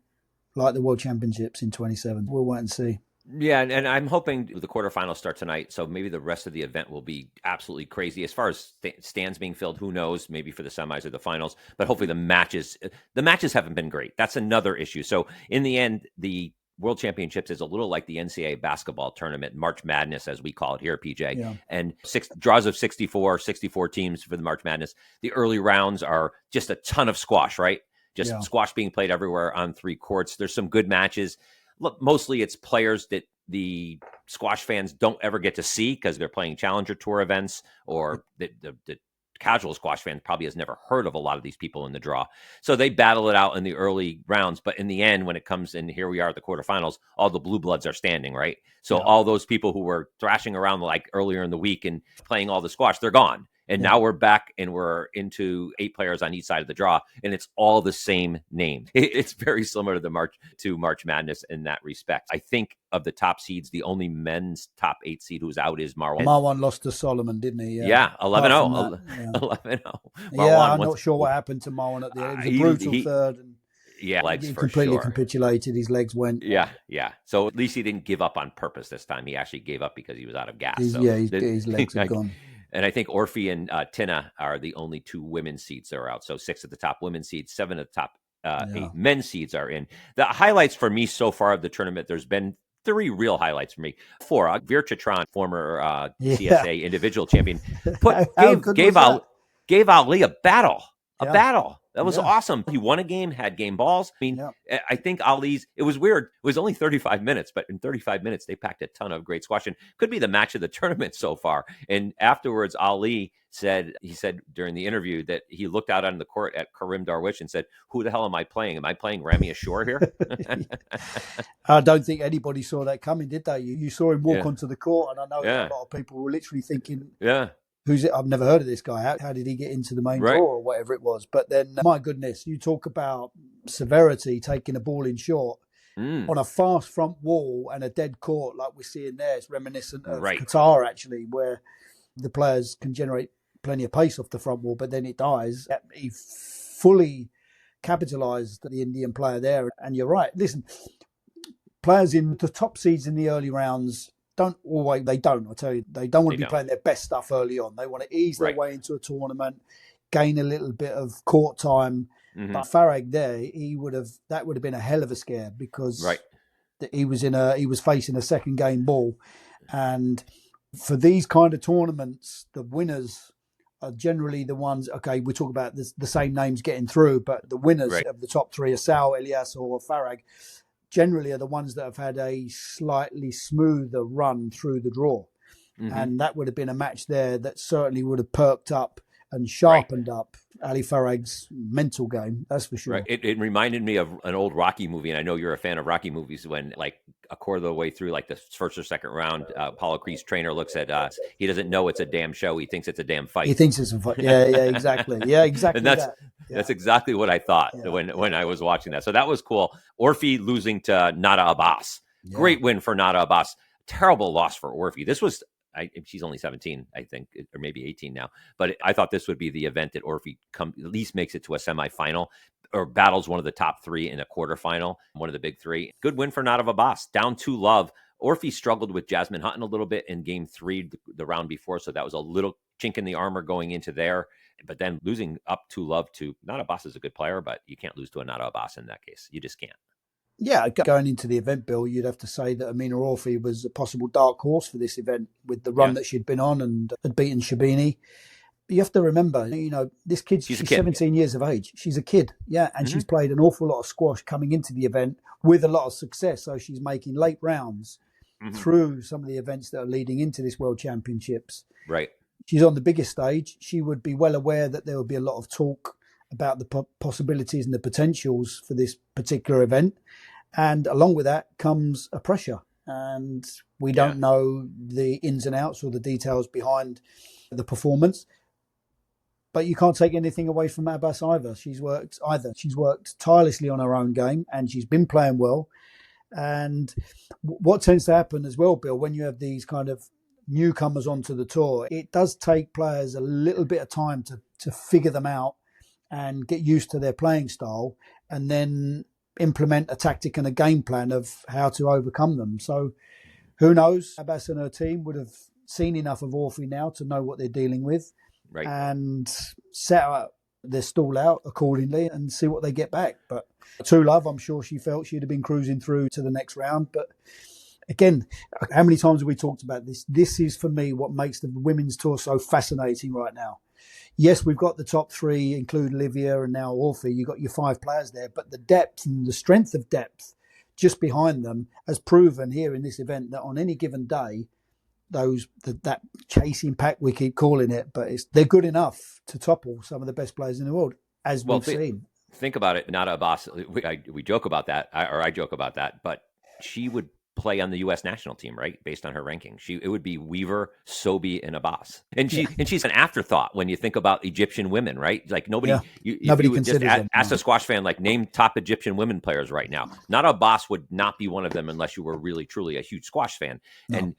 like the World Championships in 27. We'll wait and see. Yeah, and I'm hoping the quarterfinals start tonight, so maybe the rest of the event will be absolutely crazy. As far as stands being filled, who knows, maybe for the semis or the finals, but hopefully the matches haven't been great. That's another issue. So in the end, the World Championships is a little like the NCAA basketball tournament, March Madness, as we call it here, PJ. And 6 draws of 64 teams for the March Madness. The early rounds are just a ton of squash, right? Just squash being played everywhere on 3 courts. There's some good matches. Look, mostly it's players that the squash fans don't ever get to see because they're playing Challenger Tour events, or the casual squash fan probably has never heard of a lot of these people in the draw. So they battle it out in the early rounds. But in the end, when it comes in, here we are at the quarterfinals, all the blue bloods are standing, right? So all those people who were thrashing around like earlier in the week and playing all the squash, they're gone. And now we're back and we're into 8 players on each side of the draw, and it's all the same name. It's very similar to March Madness in that respect. I think of the top seeds, the only men's top 8 seed who's out is Marwan. Marwan lost to Solomon, didn't he? Yeah, 11-0. 11-0. I'm not sure what happened to Marwan at the end. It was a brutal third. And legs he for completely sure. capitulated. His legs went. Yeah. So at least he didn't give up on purpose this time. He actually gave up because he was out of gas. His legs are gone. And I think Orphy and Tina are the only 2 women's seeds that are out. So 6 of the top women's seeds, 7 of the top 8 men's seeds are in. The highlights for me so far of the tournament, there's been 3 real highlights for me. 4, Veer Chitran, former CSA individual champion, gave Ali a battle. That was awesome. He won a game, had game balls. I mean, I think it was weird. It was only 35 minutes, but in 35 minutes, they packed a ton of great squash, and could be the match of the tournament so far. And afterwards, Ali said during the interview that he looked out on the court at Karim Darwish and said, "Who the hell am I playing? Am I playing Ramy Ashur here?" I don't think anybody saw that coming, did they? You saw him walk onto the court, and I know a lot of people were literally thinking, who's it? I've never heard of this guy. How did he get into the main draw or whatever it was? But then, my goodness, you talk about severity, taking a ball in short on a fast front wall and a dead court like we're seeing there. It's reminiscent of Qatar, actually, where the players can generate plenty of pace off the front wall, but then it dies. He fully capitalised the Indian player there. And you're right. Listen, players in the top seeds in the early rounds they don't want to be playing their best stuff early on. They want to ease their way into a tournament, gain a little bit of court time. But Farag there, that would have been a hell of a scare, because he was facing a second game ball. And for these kind of tournaments, the winners are generally the ones, we talk about the same names getting through, but the winners of the top 3, Asal, Elias or Farag, generally are the ones that have had a slightly smoother run through the draw. And that would have been a match there that certainly would have perked up and sharpened up Ali Farag's mental game, that's for sure. Right. It reminded me of an old Rocky movie, and I know you're a fan of Rocky movies. When like a quarter of the way through, like the first or second round, Apollo Creed's trainer looks at he doesn't know it's a damn show. He thinks it's a damn fight. He thinks it's a fight. Yeah, exactly. Yeah, exactly. And that's that. Yeah. that's exactly what I thought when I was watching that. So that was cool. Orfi losing to Nada Abbas. Yeah. Great win for Nada Abbas. Terrible loss for Orfi. This was she's only 17, I think, or maybe 18 now. But I thought this would be the event that Orfi at least makes it to a semifinal or battles one of the top three in a quarterfinal, one of the big three. Good win for Nada Abbas. Down 2-love. Orfi struggled with Jasmine Hutton a little bit in game 3, the round before. So that was a little chink in the armor going into there. But then losing up 2-love to Nada Abbas is a good player, but you can't lose to a Nada Abbas in that case. You just can't. Yeah, going into the event, Bill, you'd have to say that Amina Orfi was a possible dark horse for this event with the run that she'd been on and had beaten Shabini. But you have to remember, this kid, she's 17 years of age. She's a kid, and she's played an awful lot of squash coming into the event with a lot of success. So she's making late rounds through some of the events that are leading into this World Championships. Right. She's on the biggest stage. She would be well aware that there would be a lot of talk about the possibilities and the potentials for this particular event. And along with that comes a pressure. And we don't know the ins and outs or the details behind the performance. But you can't take anything away from Abbas either. She's worked tirelessly on her own game and she's been playing well. And what tends to happen as well, Bill, when you have these kind of newcomers onto the tour, it does take players a little bit of time to figure them out and get used to their playing style and then implement a tactic and a game plan of how to overcome them. So who knows? Abbas and her team would have seen enough of Orfi now to know what they're dealing with and set out their stall out accordingly and see what they get back. But 2-love, I'm sure she felt she'd have been cruising through to the next round. But again, how many times have we talked about this? This is, for me, what makes the women's tour so fascinating right now. Yes, we've got the top 3, include Olivia and now Orfi. You've got your 5 players there, but the depth and the strength of depth just behind them has proven here in this event that on any given day, that chasing pack, we keep calling it, but they're good enough to topple some of the best players in the world, as we've seen. Think about it. Nada Abbas, we joke about that, or I joke about that, but she would play on the U.S. national team, right? Based on her ranking. It would be Weaver, Sobi, and Abbas. And she's an afterthought when you think about Egyptian women, right? Like nobody considers them. Ask a squash fan, like name top Egyptian women players right now. Nada Abbas would not be one of them unless you were really, truly a huge squash fan. No. And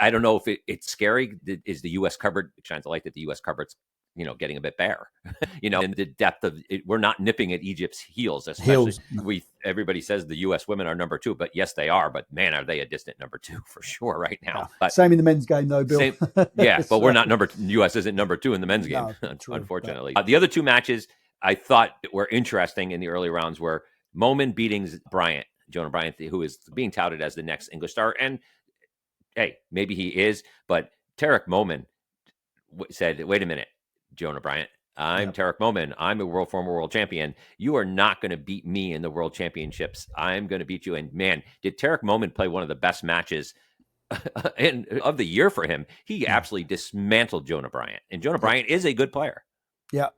I don't know if it's scary. Is the U.S. cupboard, it shines a light that the U.S. cupboard's getting a bit bare, and the depth of it, we're not nipping at Egypt's heels, especially everybody says the U.S. women are number 2, but yes, they are, but man, are they a distant number 2 for sure right now. Yeah. But same in the men's game though, Bill. But we're not U.S. isn't number 2 in the men's game, unfortunately. The other 2 matches I thought were interesting in the early rounds were Momin beating Jonah Bryant, who is being touted as the next English star. And hey, maybe he is, but Tarek Momin said, wait a minute, Jonah Bryant, I'm Tarek Momin. I'm a former world champion. You are not going to beat me in the world championships. I'm going to beat you. And man, did Tarek Momin play one of the best matches of the year for him. He absolutely dismantled Jonah Bryant. And Jonah Bryant is a good player. Yeah.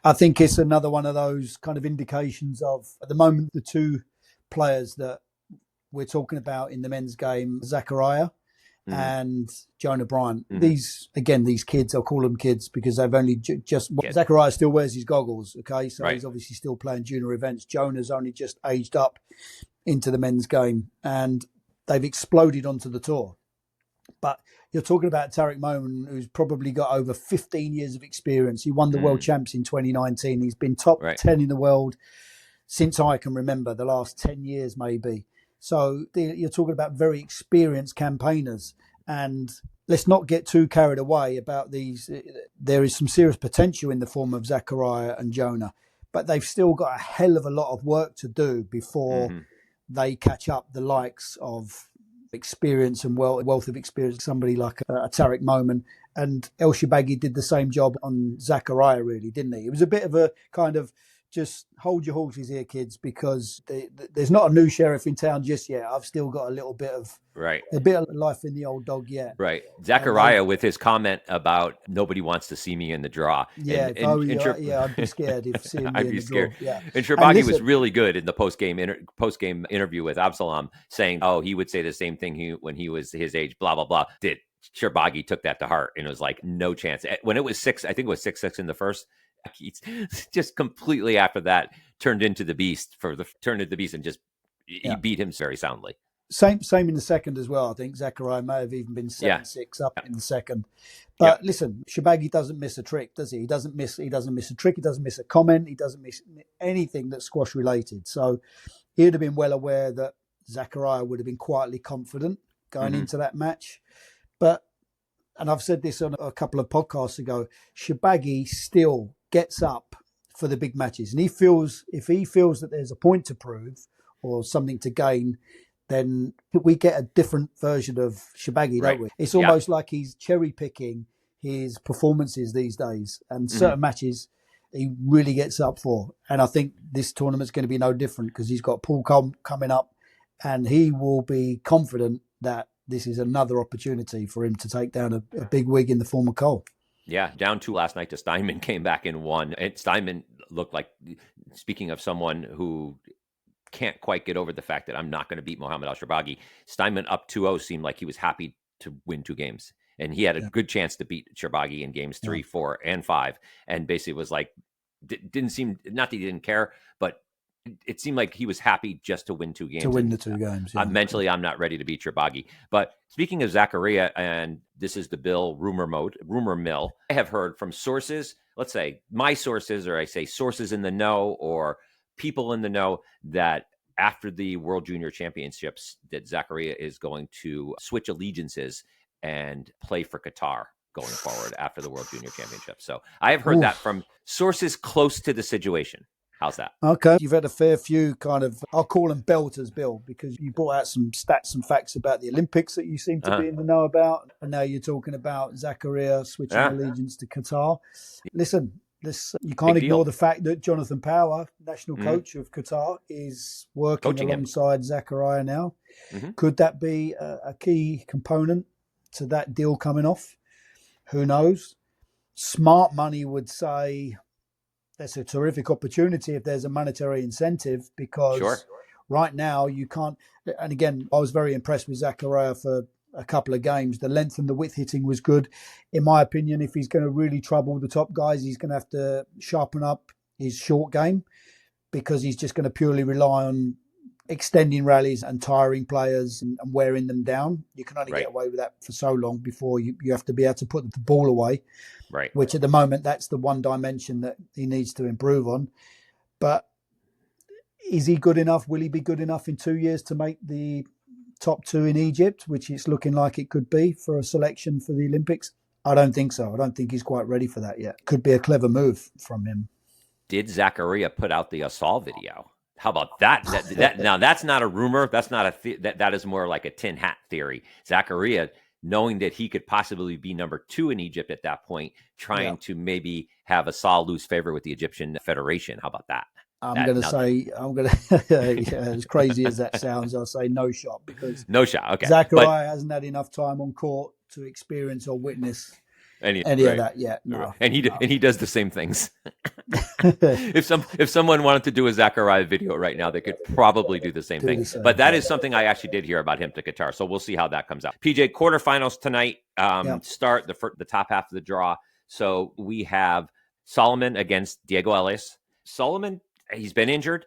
I think it's another one of those kind of indications of, at the moment, the 2 players that we're talking about in the men's game, Zachariah and Jonah Bryant. These kids, I'll call them kids because they've only Zachariah still wears his goggles, okay? So he's obviously still playing junior events. Jonah's only just aged up into the men's game and they've exploded onto the tour. But you're talking about Tarek Momin, who's probably got over 15 years of experience. He won the World Champs in 2019. He's been top 10 in the world since I can remember, the last 10 years maybe. So you're talking about very experienced campaigners. And let's not get too carried away about these. There is some serious potential in the form of Zachariah and Jonah, but they've still got a hell of a lot of work to do before they catch up the likes of experience and wealth of experience, somebody like a Tarek Momin. And El Shabaghi did the same job on Zachariah, really, didn't he? It was a bit of a kind of just hold your horses here, kids, because there's not a new sheriff in town just yet. I've still got a little bit of life in the old dog yet. Right. Zachariah with his comment about nobody wants to see me in the draw. Yeah, I'd be scared if seeing me I'd in be the scared. draw. Yeah. And Sharbagi was really good in the post-game interview with Absalom, saying, he would say the same thing when he was his age, blah, blah, blah. Sharbagi took that to heart and was like, no chance. When it was 6-6 in the first, he's just completely after that turned into the beast and just he beat him very soundly. Same in the second as well. I think Zachariah may have even been 7-6 up in the second. But listen, Sharbagi doesn't miss a trick, does he? He doesn't miss a trick. He doesn't miss a comment. He doesn't miss anything that's squash related. So he'd have been well aware that Zachariah would have been quietly confident going into that match. And I've said this on a couple of podcasts ago, Sharbagi still gets up for the big matches. And if he feels that there's a point to prove or something to gain, then we get a different version of Sharbagi, don't we? It's almost like he's cherry picking his performances these days, and certain matches he really gets up for. And I think this tournament's going to be no different because he's got Paul coming up, and he will be confident that this is another opportunity for him to take down a big wig in the form of Cole. Yeah, down 2 last night to Steinman, came back and won. And Steinman looked like, speaking of someone who can't quite get over the fact that I'm not going to beat Mohamed Al-Sharbagi, Steinman up 2-0 seemed like he was happy to win 2 games. And he had a good chance to beat Sharbagi in games 3, 4, and 5. And basically was like, didn't seem, not that he didn't care, but it seemed like he was happy just to win 2 games. To win the 2 games. Yeah. Mentally, I'm not ready to beat Sharbagi. But speaking of Zachariah, and this is the Bill rumor mill, I have heard from sources, let's say my sources, or I say sources in the know or people in the know, that after the World Junior Championships, that Zachariah is going to switch allegiances and play for Qatar going forward after the World Junior Championship. So I have heard that from sources close to the situation. How's that? Okay. You've had a fair few kind of, I'll call them belters, Bill, because you brought out some stats and facts about the Olympics that you seem to be in the know about. And now you're talking about Zachariah switching allegiance to Qatar. Listen, you can't ignore the fact that Jonathan Power, national coach of Qatar, is working alongside Zachariah now. Could that be a key component to that deal coming off? Who knows? Smart money would say that's a terrific opportunity if there's a monetary incentive, because right now you can't. And again, I was very impressed with Zachariah for a couple of games. The length and the width hitting was good. In my opinion, if he's going to really trouble the top guys, he's going to have to sharpen up his short game, because he's just going to purely rely on extending rallies and tiring players and wearing them down. You can only get away with that for so long before you have to be able to put the ball away, which at the moment, that's the one dimension that he needs to improve on. But is he good enough? Will he be good enough in 2 years to make the top 2 in Egypt, which it's looking like it could be for a selection for the Olympics? I don't think so. I don't think he's quite ready for that yet. Could be a clever move from him. Did Zachariah put out the Asal video? How about that? Now that's not a rumor. That's not that is more like a tin hat theory. Zachariah, knowing that he could possibly be number 2 in Egypt at that point, trying to maybe have Asal lose favor with the Egyptian Federation. How about that? I'm going to say, as crazy as that sounds, I'll say no shot, because Okay. Zachariah hasn't had enough time on court to experience or witness any of that yet. No. And he does the same things. If someone wanted to do a Zachariah video right now, they could probably do the same thing. But that is something I actually did hear about him to Qatar. So we'll see how that comes out. PJ, quarterfinals tonight start the top half of the draw. So we have Solomon against Diego Elias. Solomon, he's been injured.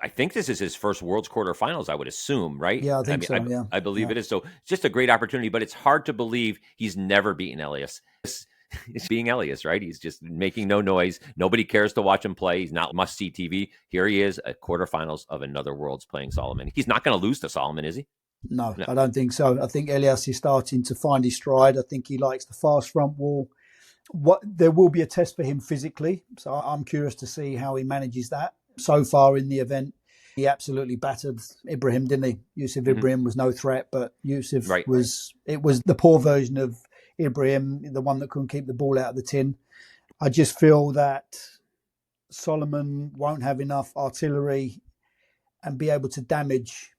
I think this is his first World's quarterfinals, I would assume, right? Yeah, I think so. Yeah, I believe it is. So it's just a great opportunity, but it's hard to believe he's never beaten Elias. It's being Elias, right? He's just making no noise. Nobody cares to watch him play. He's not must-see TV. Here he is at quarterfinals of another Worlds playing Solomon. He's not going to lose to Solomon, is he? No, I don't think so. I think Elias is starting to find his stride. I think he likes the fast front wall. There will be a test for him physically, so I'm curious to see how he manages that. So far in the event, he absolutely battered Ibrahim, didn't he? Yusuf Ibrahim was no threat, but Yusuf was the poor version of Ibrahim, the one that couldn't keep the ball out of the tin. I just feel that Solomon won't have enough artillery and be able to damage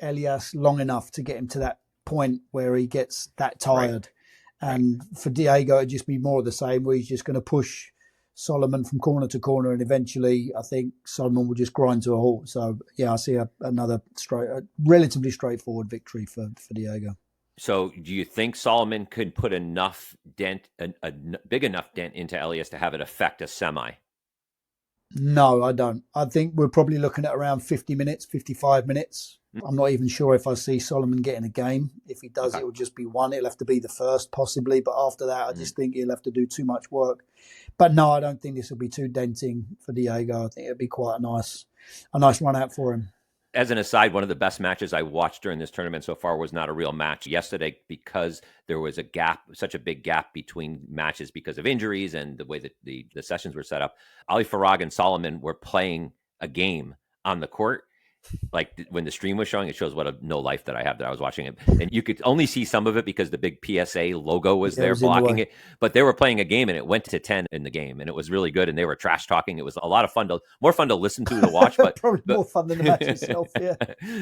Elias long enough to get him to that point where he gets that tired. Right. And for Diego, it'd just be more of the same, where he's just going to push Solomon from corner to corner, and eventually I think Solomon will just grind to a halt. So yeah, I see another relatively straightforward victory for Diego. So do you think Solomon could put enough dent, a big enough dent into Elias to have it affect a semi? No, I don't. I think we're probably looking at around 50 minutes, 55 minutes. I'm not even sure if I see Solomon getting a game. If he does, It will just be one. It'll have to be the first, possibly. But after that, I just think he'll have to do too much work. But no, I don't think this will be too denting for Diego. I think it'll be quite a nice run out for him. As an aside, one of the best matches I watched during this tournament so far was not a real match yesterday, because there was a gap, such a big gap between matches because of injuries and the way that the sessions were set up. Ali Farag and Solomon were playing a game on the court. Like when the stream was showing, it shows what a no life that I have that I was watching it. And you could only see some of it because the big PSA logo was there blocking it. But they were playing a game and it went to 10 in the game. And it was really good. And they were trash talking. It was a lot of fun, more fun to listen to watch. But probably more fun than the match itself, yeah.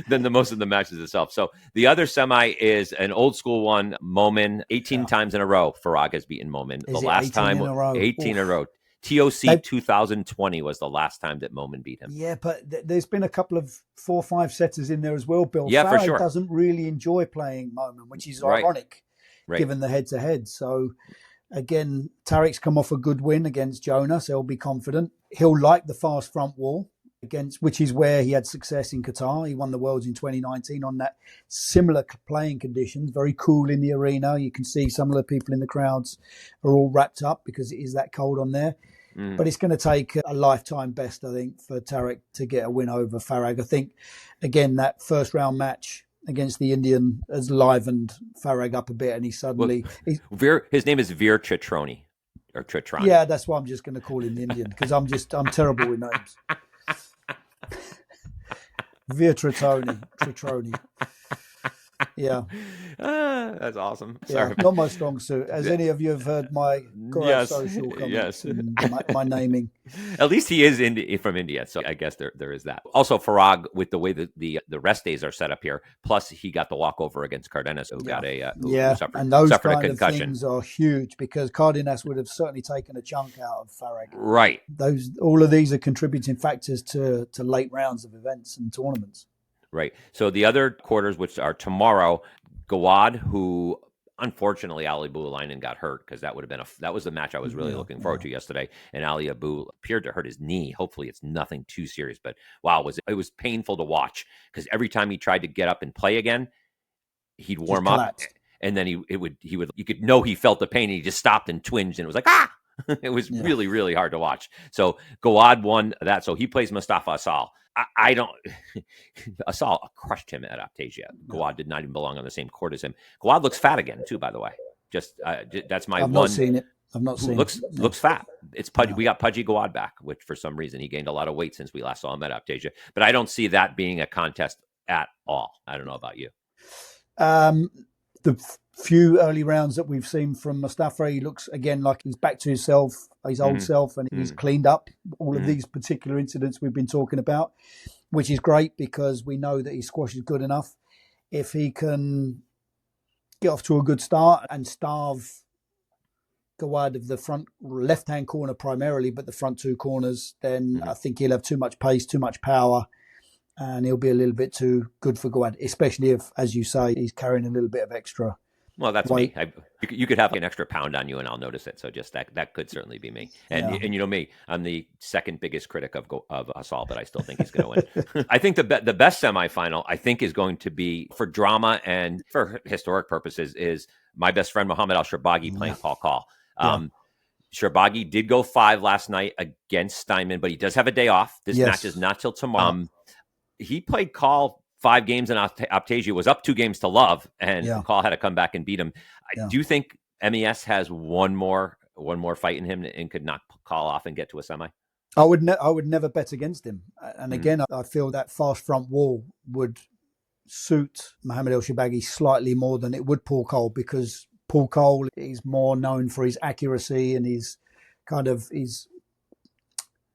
Than most of the matches itself. So the other semi is an old school one. Momin, 18 times in a row. Farag has beaten Momin. The last time, 18 in a row. TOC 2020 was the last time that Momin beat him. Yeah, but there's been a couple of 4 or 5 setters in there as well, Bill. Yeah, Farag for sure. Doesn't really enjoy playing Momin, which is ironic, given the head-to-head. So, again, Tariq's come off a good win against Jonah, so he'll be confident. He'll like the fast front wall, which is where he had success in Qatar. He won the Worlds in 2019 on that similar playing conditions, very cool in the arena. You can see some of the people in the crowds are all wrapped up because it is that cold on there. But it's going to take a lifetime best, I think, for Tariq to get a win over Farag. I think, again, that first round match against the Indian has livened Farag up a bit, and he suddenly... his name is Veer Chitroni, or Chitrani. Yeah, that's why I'm just going to call him the Indian, because I'm terrible with names. Veer Tritroni. Yeah. That's awesome. Sorry. Yeah, not my strong suit. As any of you have heard my social comments and my naming. At least he is from India, so I guess there is that. Also, Farag, with the way that the rest days are set up here, plus he got the walkover against Cardenas, who got and those suffered kind a concussion. Of things are huge, because Cardenas would have certainly taken a chunk out of Farag. Right. All of these are contributing factors to late rounds of events and tournaments. Right. So the other quarters, which are tomorrow, Gawad, who unfortunately Ali Boulainen got hurt, because that was the match I was really looking forward to yesterday. And Ali Abu appeared to hurt his knee. Hopefully it's nothing too serious, but wow, it was painful to watch, because every time he tried to get up and play again, he'd warm up, and then you could know he felt the pain, and he just stopped and twinged, and it was like, ah! It was really, really hard to watch. So Gawad won that. So he plays Mostafa Asal. I don't. Asal crushed him at Aptasia. Gawad did not even belong on the same court as him. Gawad looks fat again too, by the way. Just that's my I've one. Not seen it. I've not seen it. No. Looks fat. It's Pudgy. No. We got Pudgy Gawad back, which for some reason he gained a lot of weight since we last saw him at Aptasia. But I don't see that being a contest at all. I don't know about you. The few early rounds that we've seen from Mostafa, he looks again like he's back to his old self, and he's cleaned up all of these particular incidents we've been talking about, which is great, because we know that his squash is good enough. If he can get off to a good start and starve Gawad of the front left-hand corner primarily, but the front 2 corners, then I think he'll have too much pace, too much power, and he'll be a little bit too good for Gawad, especially if, as you say, he's carrying a little bit of extra. Well, that's weight. Me. You could have an extra pound on you, and I'll notice it. So just that could certainly be me. And you know me, I'm the second biggest critic of Asal, but I still think he's going to win. I think the best semifinal, I think, is going to be, for drama and for historic purposes, is my best friend Mohammed Al-Sharbaghi playing Paul Call. Sharbaghi did go 5 last night against Steinman, but he does have a day off. This match is not till tomorrow. He played Call 5 games in Aptasia, was up 2 games to love, and Call had to come back and beat him. Do you think MES has one more fight in him and could knock Call off and get to a semi? I would never bet against him. And again, I feel that fast front wall would suit Mohammed El-Sharbaghi slightly more than it would Paul Cole, because Paul Cole is more known for his accuracy and his kind of his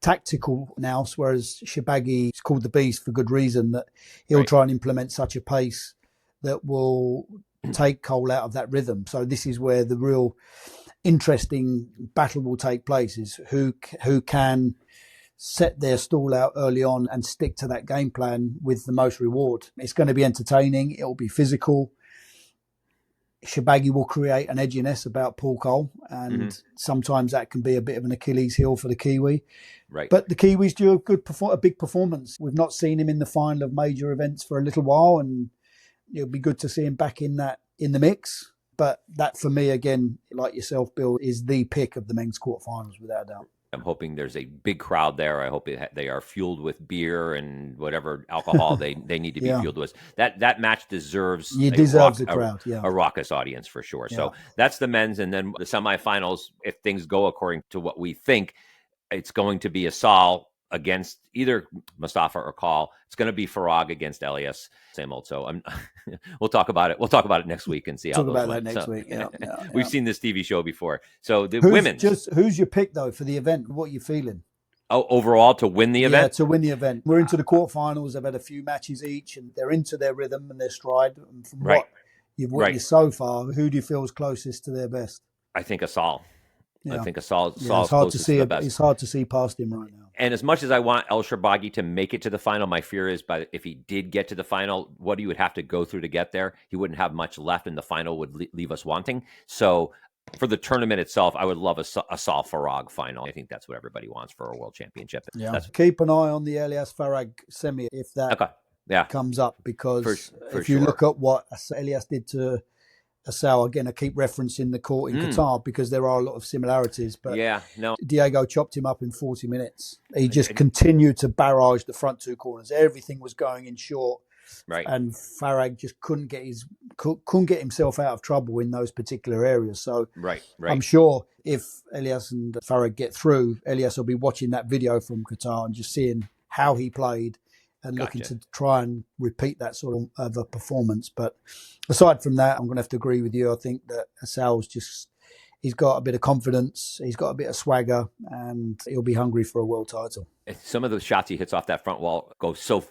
tactical now, whereas Shibagi is called the Beast for good reason, that he'll Right. try and implement such a pace that will take Cole out of that rhythm. So this is where the real interesting battle will take place, is who can set their stall out early on and stick to that game plan with the most reward. It's going to be entertaining. It'll be physical. Shibagi will create an edginess about Paul Cole, and sometimes that can be a bit of an Achilles heel for the Kiwi. Right. But the Kiwis do a big performance. We've not seen him in the final of major events for a little while, and it'll be good to see him back in the mix. But that, for me, again, like yourself, Bill, is the pick of the men's quarterfinals, without a doubt. I'm hoping there's a big crowd there. I hope they are fueled with beer and whatever alcohol they need to be fueled with. That match deserves a crowd, a raucous audience for sure. Yeah. So that's the men's, and then the semifinals. If things go according to what we think, it's going to be Asal against either Mostafa or Call. It's going to be Farag against Elias. Same old. So we'll talk about it. We'll talk about it next week and see how those went. Next week. Yeah, We've seen this TV show before. So the who's your pick though for the event? What are you feeling? Oh, overall to win the event? Yeah, to win the event. We're into the quarterfinals. They've had a few matches each, and they're into their rhythm and their stride. And from what you've witnessed so far, who do you feel is closest to their best? I think Asal. Yeah. I think Asal. It's hard to see. It's hard to see past him right now. And as much as I want El Shibagi to make it to the final, my fear is, if he did get to the final, what he would have to go through to get there, he wouldn't have much left, and the final would leave us wanting. So for the tournament itself, I would love a Asal Farag final. I think that's what everybody wants for a world championship. Yeah. Keep an eye on the Elias Farag semi if that comes up, because if you look at what Elias did to Asal, again, I keep referencing the court in Qatar because there are a lot of similarities. But Diego chopped him up in 40 minutes. He just continued to barrage the front two corners. Everything was going in short. Right. And Farag just couldn't get himself out of trouble in those particular areas. So I'm sure if Elias and Farag get through, Elias will be watching that video from Qatar and just seeing how he played and looking to try and repeat that sort of a performance. But aside from that, I'm going to have to agree with you. I think that Asal's he's got a bit of confidence, he's got a bit of swagger, and he'll be hungry for a world title. Some of the shots he hits off that front wall go so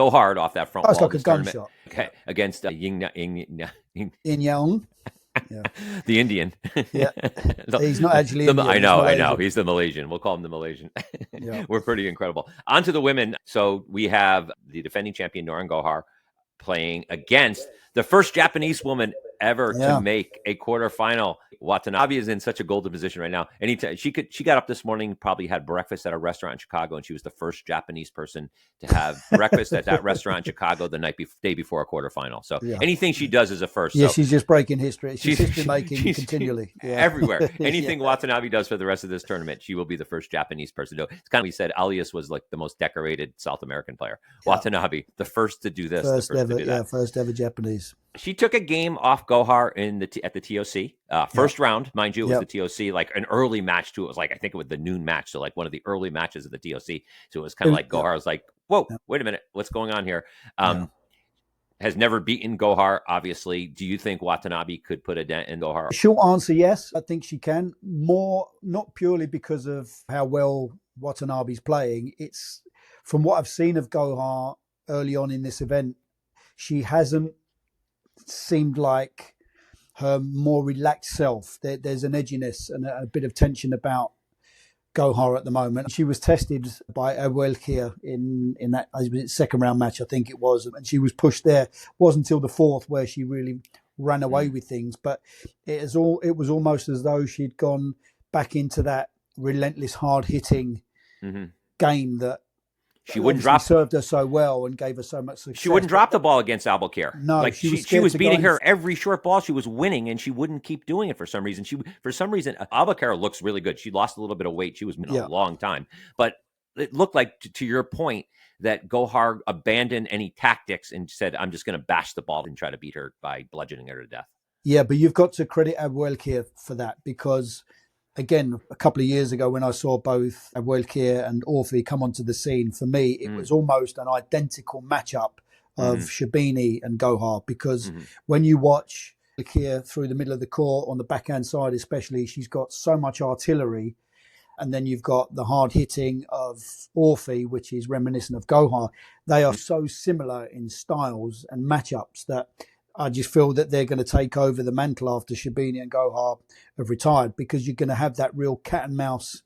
hard off that front wall. It's like a gunshot. Okay, against Yin Yang. Yeah. The Indian. Yeah. He's not actually Indian. I know. He's the Malaysian. We'll call him the Malaysian. Yeah. We're pretty incredible. On to the women. So we have the defending champion, Noran Gohar, playing against the first Japanese woman ever to make a quarterfinal. Watanabe is in such a golden position right now. Anytime she got up this morning, probably had breakfast at a restaurant in Chicago, and she was the first Japanese person to have breakfast at that restaurant in Chicago the day before a quarterfinal. So anything she does is a first. Yeah, so she's just breaking history. She's history making continually. Everywhere. Anything Watanabe does for the rest of this tournament, she will be the first Japanese person to do. It's kind of, we said Alias was like the most decorated South American player. Watanabe, the first to do this. First ever Japanese. She took a game off Gohar at the TOC. First round, mind you, it was the TOC, like an early match too. It was like, I think it was the noon match. So like one of the early matches of the TOC. So it was kind of like Gohar was like, whoa, wait a minute. What's going on here? Has never beaten Gohar, obviously. Do you think Watanabe could put a dent in Gohar? Short answer, yes. I think she can. More, not purely because of how well Watanabe's playing. It's from what I've seen of Gohar early on in this event, she hasn't seemed like her more relaxed self. There's an edginess and a bit of tension about Gohar at the moment. She was tested by Awelkia in that second round match, I think it was, and she was pushed there. It wasn't until the fourth where she really ran away with things, but it was almost as though she'd gone back into that relentless, hard hitting game that she wouldn't drop. Served her so well and gave her so much success. She wouldn't drop the ball against Albuquerque. No, like she was beating her every short ball. She was winning, and she wouldn't keep doing it for some reason. Albuquerque looks really good. She lost a little bit of weight. She was a long time, but it looked like, to your point, that Gohar abandoned any tactics and said, "I'm just going to bash the ball and try to beat her by bludgeoning her to death." Yeah, but you've got to credit Awelkia for that, because again, a couple of years ago when I saw both Awelkia and Orphy come onto the scene, for me, it was almost an identical matchup of Shabini and Gohar, because when you watch Awelkia through the middle of the court, on the backhand side especially, she's got so much artillery, And then you've got the hard hitting of Orfi, which is reminiscent of Gohar. They are so similar in styles and matchups that I just feel that they're going to take over the mantle after Shabini and Gohar have retired, because you're going to have that real cat and mouse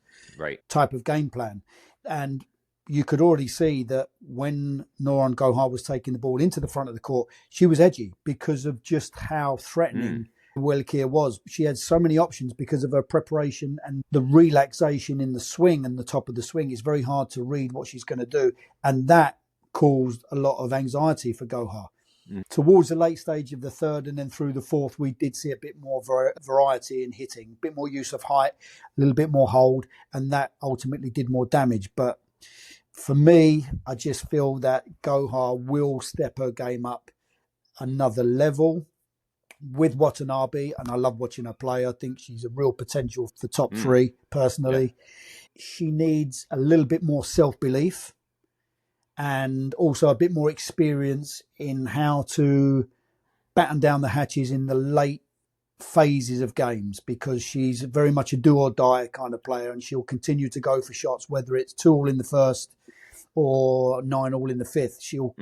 type of game plan. And you could already see that when Noran Gohar was taking the ball into the front of the court, she was edgy because of just how threatening Welkir was. She had so many options because of her preparation and the relaxation in the swing and the top of the swing. It's very hard to read what she's going to do. And that caused a lot of anxiety for Gohar. Towards the late stage of the third and then through the fourth, we did see a bit more variety in hitting, a bit more use of height, a little bit more hold, and that ultimately did more damage. But for me, I just feel that Gohar will step her game up another level with Watanabe, and I love watching her play. I think she's a real potential for top three, personally. Yeah. She needs a little bit more self-belief and also a bit more experience in how to batten down the hatches in the late phases of games, because she's very much a do or die kind of player, and she'll continue to go for shots, whether it's 2-all in the first or 9-all in the fifth. She'll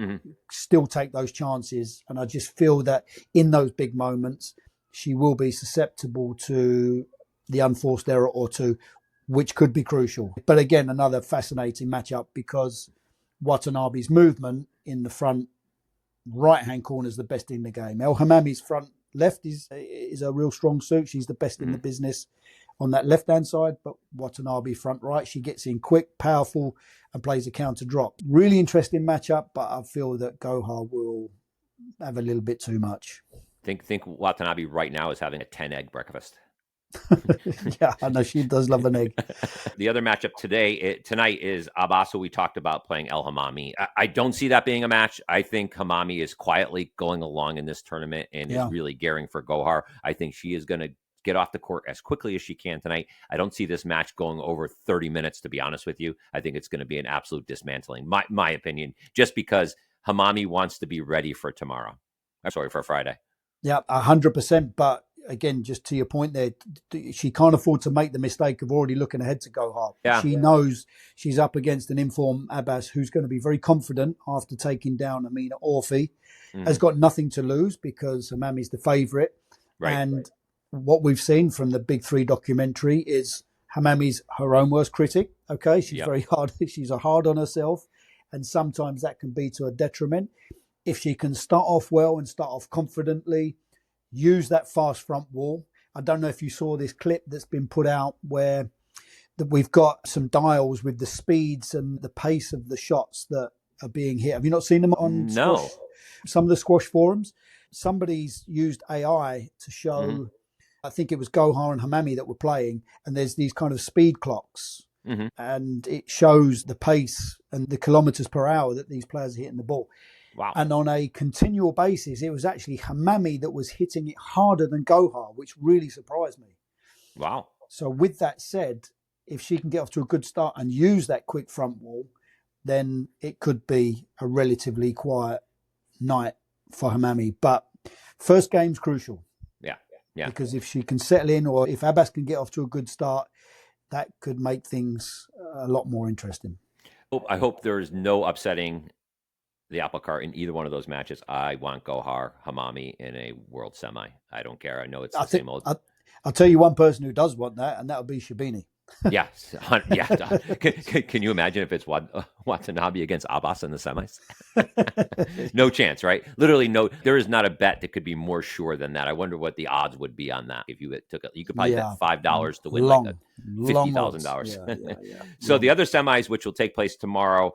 still take those chances. And I just feel that in those big moments, she will be susceptible to the unforced error or two, which could be crucial. But again, another fascinating matchup, because Watanabe's movement in the front right-hand corner is the best in the game. El Hamami's front left is a real strong suit. She's the best in the business on that left-hand side, but Watanabe front right, she gets in quick, powerful, and plays a counter drop. Really interesting matchup, but I feel that Gohar will have a little bit too much. Think Watanabe right now is having a 10-egg breakfast. Yeah, I know she does love an egg. The other matchup tonight is Abbas, who we talked about, playing El Hamami. I don't see that being a match. I think Hamami is quietly going along in this tournament and is really gearing for Gohar. I think she is going to get off the court as quickly as she can tonight. I don't see this match going over 30 minutes, to be honest with you. I think it's going to be an absolute dismantling, my opinion, just because Hamami wants to be ready for tomorrow. I'm sorry, for Friday. Yeah, 100%. But again, just to your point there, she can't afford to make the mistake of already looking ahead to Gohar. Yeah. She knows she's up against an informed Abbas who's going to be very confident after taking down Amina Orfi. Has got nothing to lose because Hamami's the favourite. And what we've seen from the Big Three documentary is Hamami's her own worst critic. Okay, she's very hard. She's hard on herself, and sometimes that can be to a detriment. If she can start off well and start off confidently, use that fast front wall. I don't know if you saw this clip that's been put out where we've got some dials with the speeds and the pace of the shots that are being hit. Have you not seen them on squash? Some of the squash forums? Somebody's used AI to show, I think it was Gohar and Hamami that were playing, and there's these kind of speed clocks. And it shows the pace and the kilometers per hour that these players are hitting the ball. Wow. And on a continual basis, it was actually Hamami that was hitting it harder than Gohar, which really surprised me. Wow. So with that said, if she can get off to a good start and use that quick front wall, then it could be a relatively quiet night for Hamami. But first game's crucial. Yeah. Because if she can settle in, or if Abbas can get off to a good start, that could make things a lot more interesting. I hope there is no upsetting the apple cart in either one of those matches. I want Gohar Hamami in a world semi. I don't care. I know it's the same old. I'll tell you one person who does want that, and that would be Shabini. Yes. Yeah. Can you imagine if it's Watanabe against Abbas in the semis? No chance, right? Literally no. There is not a bet that could be more sure than that. I wonder what the odds would be on that. If you took it, you could probably bet $5 to win like $50,000. So the other semis, which will take place tomorrow,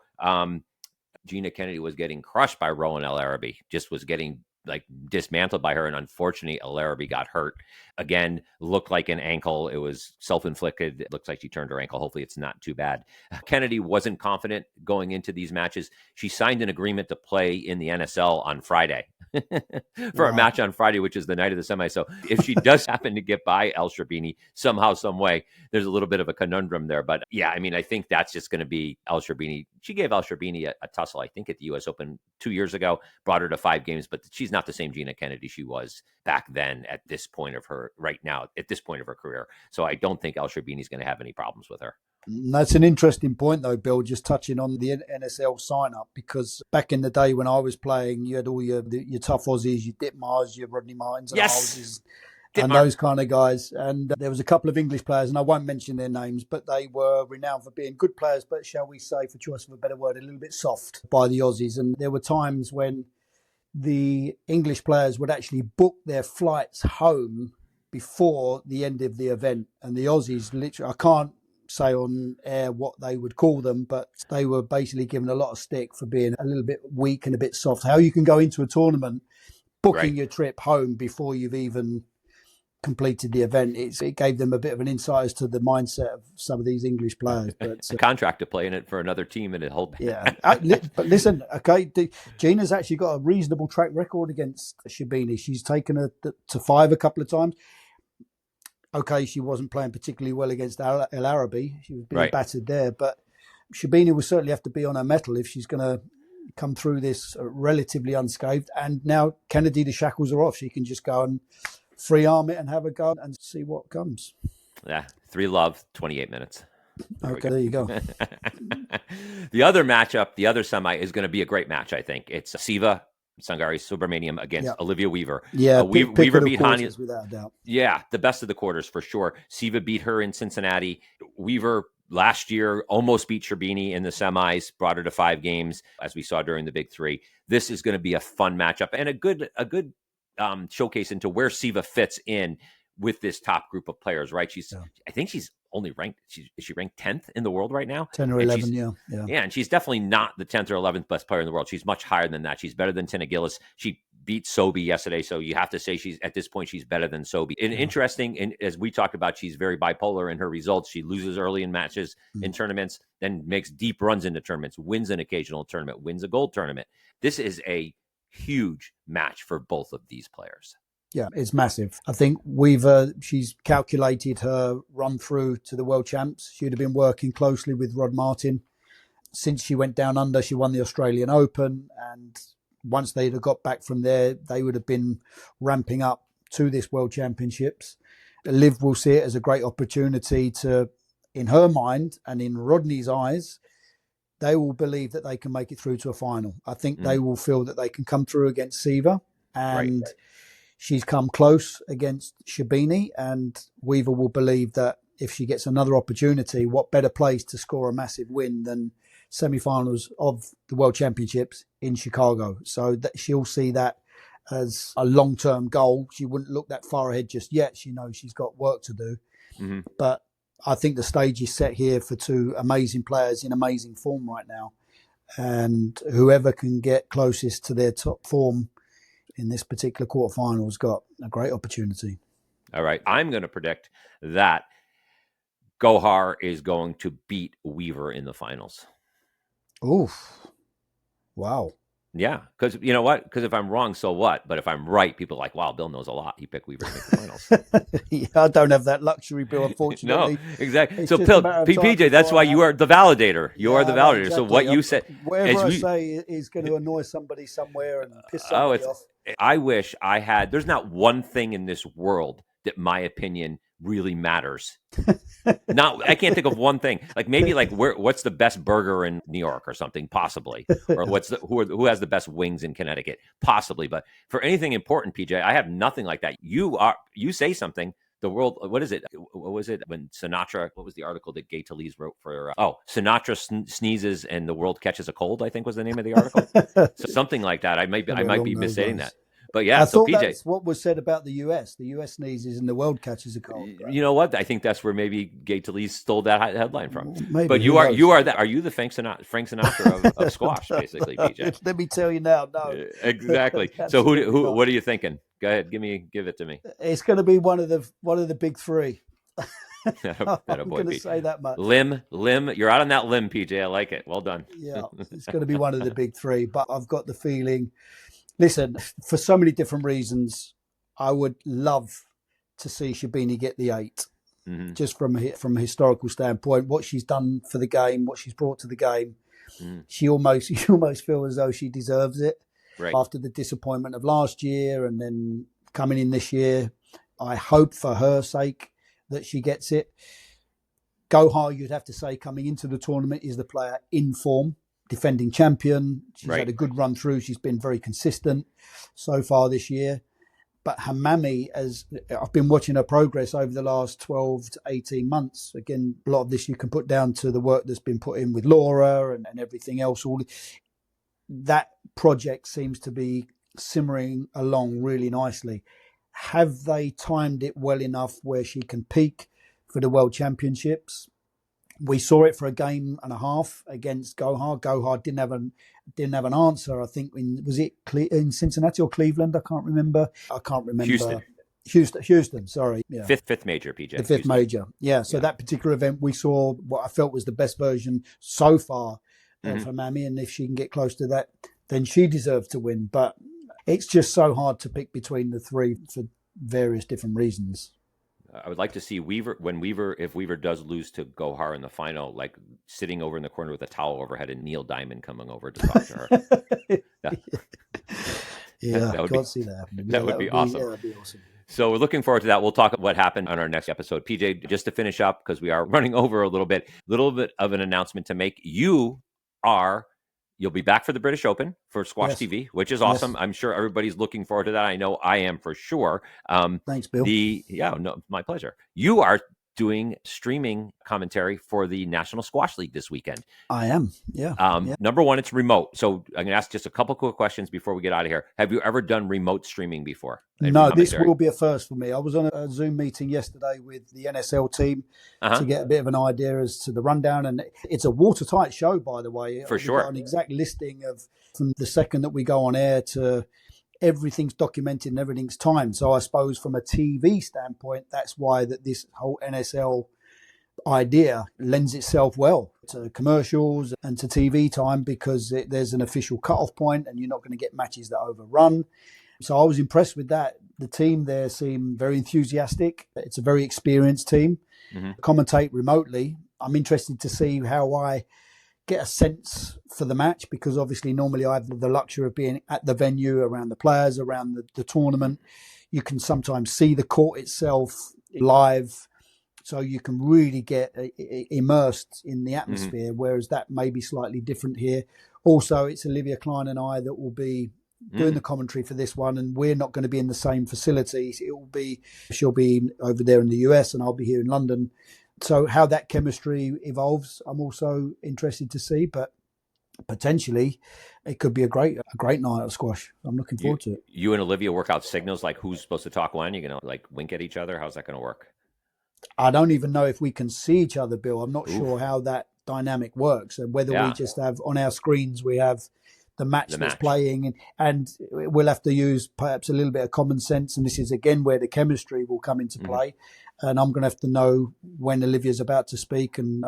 Gina Kennedy was getting crushed by Rowan El Arabi, just was getting dismantled by her. And unfortunately, El Arabi got hurt. Again, looked like an ankle. It was self-inflicted. It looks like she turned her ankle. Hopefully it's not too bad. Kennedy wasn't confident going into these matches. She signed an agreement to play in the NSL on Friday for a match on Friday, which is the night of the semi. So if she does happen to get by El Sherbini somehow, some way, there's a little bit of a conundrum there. But yeah, I mean, I think that's just going to be El Sherbini. She gave El Sherbini a tussle, I think, at the U.S. Open 2 years ago, brought her to 5 games, but she's not the same Gina Kennedy she was back then at this point of her career. So I don't think El Sherbini's going to have any problems with her. That's an interesting point, though, Bill, just touching on the NSL sign-up, because back in the day when I was playing, you had all your tough Aussies, your Ditmars, your Rodney Martins and Houses, and those kind of guys. And there was a couple of English players, and I won't mention their names, but they were renowned for being good players, but shall we say, for choice of a better word, a little bit soft by the Aussies. And there were times when the English players would actually book their flights home before the end of the event. And the Aussies, literally, I can't say on air what they would call them, but they were basically given a lot of stick for being a little bit weak and a bit soft. How you can go into a tournament booking your trip home before you've even completed the event, it gave them a bit of an insight as to the mindset of some of these English players. But a contract to play in it for another team and it hold. But listen, okay, Gina's actually got a reasonable track record against Sherbini. She's taken her to 5 a couple of times. Okay, she wasn't playing particularly well against El Arabi. She was being battered there. But Sherbini will certainly have to be on her mettle if she's going to come through this relatively unscathed. And now Kennedy, the shackles are off. She can just go and free arm it and have a go and see what comes. Yeah, 3 love, 28 minutes. There you go. The other matchup, the other semi, is going to be a great match, I think. It's Siva Sangari Subramaniam against Olivia Weaver. Yeah, Weaver beat Hani without a doubt. Yeah, the best of the quarters for sure. Siva beat her in Cincinnati. Weaver last year almost beat Sherbini in the semis, brought her to 5 games, as we saw during the Big 3. This is going to be a fun matchup and a good showcase into where Siva fits in with this top group of players, right? I think she's only ranked, is she ranked 10th in the world right now? 10 or 11, yeah. Yeah, and she's definitely not the 10th or 11th best player in the world. She's much higher than that. She's better than Tina Gillis. She beat Sobi yesterday, so you have to say at this point, she's better than Sobi. And interesting, and as we talked about, she's very bipolar in her results. She loses early in matches, in tournaments, then makes deep runs into tournaments, wins an occasional tournament, wins a gold tournament. This is a huge match for both of these players. Yeah, it's massive. I think Weaver, she's calculated her run through to the world champs. She'd have been working closely with Rod Martin. Since she went down under, she won the Australian Open. And once they'd have got back from there, they would have been ramping up to this World Championships. Liv will see it as a great opportunity to, in her mind and in Rodney's eyes, they will believe that they can make it through to a final. I think they will feel that they can come through against Siva. And she's come close against Sherbini, and Weaver will believe that if she gets another opportunity, what better place to score a massive win than semi-finals of the World Championships in Chicago. So that she'll see that as a long-term goal. She wouldn't look that far ahead just yet. She knows she's got work to do. But I think the stage is set here for 2 amazing players in amazing form right now. And whoever can get closest to their top form in this particular quarterfinal's got a great opportunity. All right. I'm going to predict that Gohar is going to beat Weaver in the finals. Oof. Wow. Yeah. Because you know what? Because if I'm wrong, so what? But if I'm right, people are like, wow, Bill knows a lot. He picked Weaver to make the finals. Yeah, I don't have that luxury, Bill, unfortunately. No, exactly. So, PJ, that's why you are the validator. You are the validator. Exactly. So what you said... Whatever I say is going to annoy somebody somewhere and piss somebody off. I wish I had... There's not one thing in this world that my opinion really matters. I can't think of one thing. Like maybe what's the best burger in New York or something, possibly, or who has the best wings in Connecticut, possibly. But for anything important, PJ, I have nothing like that. You say something. The world, what is it? What was it when Sinatra? What was the article that Gay Talese wrote for? Sinatra sneezes and the world catches a cold. I think was the name of the article. So something like that. I might be misstating that. But yeah, I so thought PJ, that's what was said about the US. The US sneezes and the world catches a cold. Right? You know what? I think that's where maybe Gay Talese stole that headline from. Maybe, but you are that. Are you the Frank Sinatra of squash, basically, PJ? Let me tell you now. No, exactly. So who? What are you thinking? Go ahead, give it to me. It's going to be one of the big 3. I'm going to say that much. Limb. You're out on that limb, PJ. I like it. Well done. Yeah, it's going to be one of the big 3. But I've got the feeling. Listen, for so many different reasons, I would love to see Sherbini get the 8. Just from a historical standpoint, what she's done for the game, what she's brought to the game, you almost feel as though she deserves it. Right. After the disappointment of last year and then coming in this year, I hope for her sake that she gets it. Gohar, you'd have to say, coming into the tournament, is the player in form, defending champion. She's Right. had a good run through. She's been very consistent so far this year. But Hamami, as I've been watching her progress over the last 12 to 18 months. Again, a lot of this you can put down to the work that's been put in with Laura and everything else. All that project seems to be simmering along really nicely. Have they timed it well enough where she can peak for the World Championships? We saw it for a game and a half against Gohar. Gohar didn't have an answer. I think was it in Cincinnati or Cleveland? I can't remember. Houston. Sorry, yeah. Fifth major, PJ. The fifth major. Yeah. So that particular event, we saw what I felt was the best version so far of Hamami, and if she can get close to that, then she deserves to win. But it's just so hard to pick between the three for various different reasons. I would like to see Weaver if Weaver does lose to Gohar in the final, like sitting over in the corner with a towel overhead and Neil Diamond coming over to talk to her. I can't see that happening. That would be awesome. Yeah, that'd be awesome. So we're looking forward to that. We'll talk about what happened on our next episode. PJ, just to finish up, because we are running over a little bit of an announcement to make. You'll be back for the British Open for Squash TV, which is awesome. Yes. I'm sure everybody's looking forward to that. I know I am for sure. Thanks, Bill. My pleasure. You are doing streaming commentary for the National Squash League this weekend. I am, yeah. Number one, it's remote. So I'm going to ask just a couple quick questions before we get out of here. Have you ever done remote streaming before? No, this will be a first for me. I was on a Zoom meeting yesterday with the NSL team to get a bit of an idea as to the rundown. And it's a watertight show, by the way. For sure. We've got an exact listing of from the second that we go on air to everything's documented and everything's timed. So I suppose from a TV standpoint, that's why that this whole NSL idea lends itself well to commercials and to TV time, because there's an official cutoff point and you're not going to get matches that overrun. So I was impressed with that. The team there seem very enthusiastic. It's a very experienced team. Commentate remotely. I'm interested to see how I get a sense for the match, because obviously normally I have the luxury of being at the venue, around the players, around the tournament. You can sometimes see the court itself live, so you can really get immersed in the atmosphere, whereas that may be slightly different here. Also, it's Olivia Klein and I that will be doing the commentary for this one, and we're not going to be in the same facilities. She'll be over there in the US and I'll be here in London. So how that chemistry evolves, I'm also interested to see, but potentially it could be a great night of squash. I'm looking forward to it. You and Olivia work out signals, like who's supposed to talk when? You're going to like wink at each other? How's that going to work? I don't even know if we can see each other, Bill. I'm not sure how that dynamic works, and whether we just have on our screens, we have the match that's playing, and we'll have to use perhaps a little bit of common sense. And this is again where the chemistry will come into play. And I'm going to have to know when Olivia's about to speak and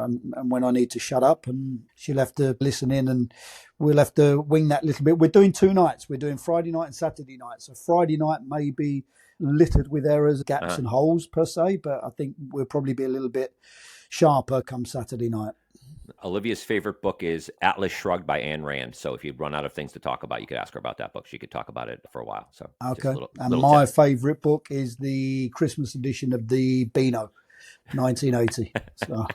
when I need to shut up, and she'll have to listen in, and we'll have to wing that little bit. We're doing 2 nights. We're doing Friday night and Saturday night. So Friday night may be littered with errors, gaps and holes per se, but I think we'll probably be a little bit sharper come Saturday night. Olivia's favorite book is Atlas Shrugged by Ayn Rand. So if you run out of things to talk about, you could ask her about that book. She could talk about it for a while. So okay. My favorite book is the Christmas edition of the Beano, 1980. So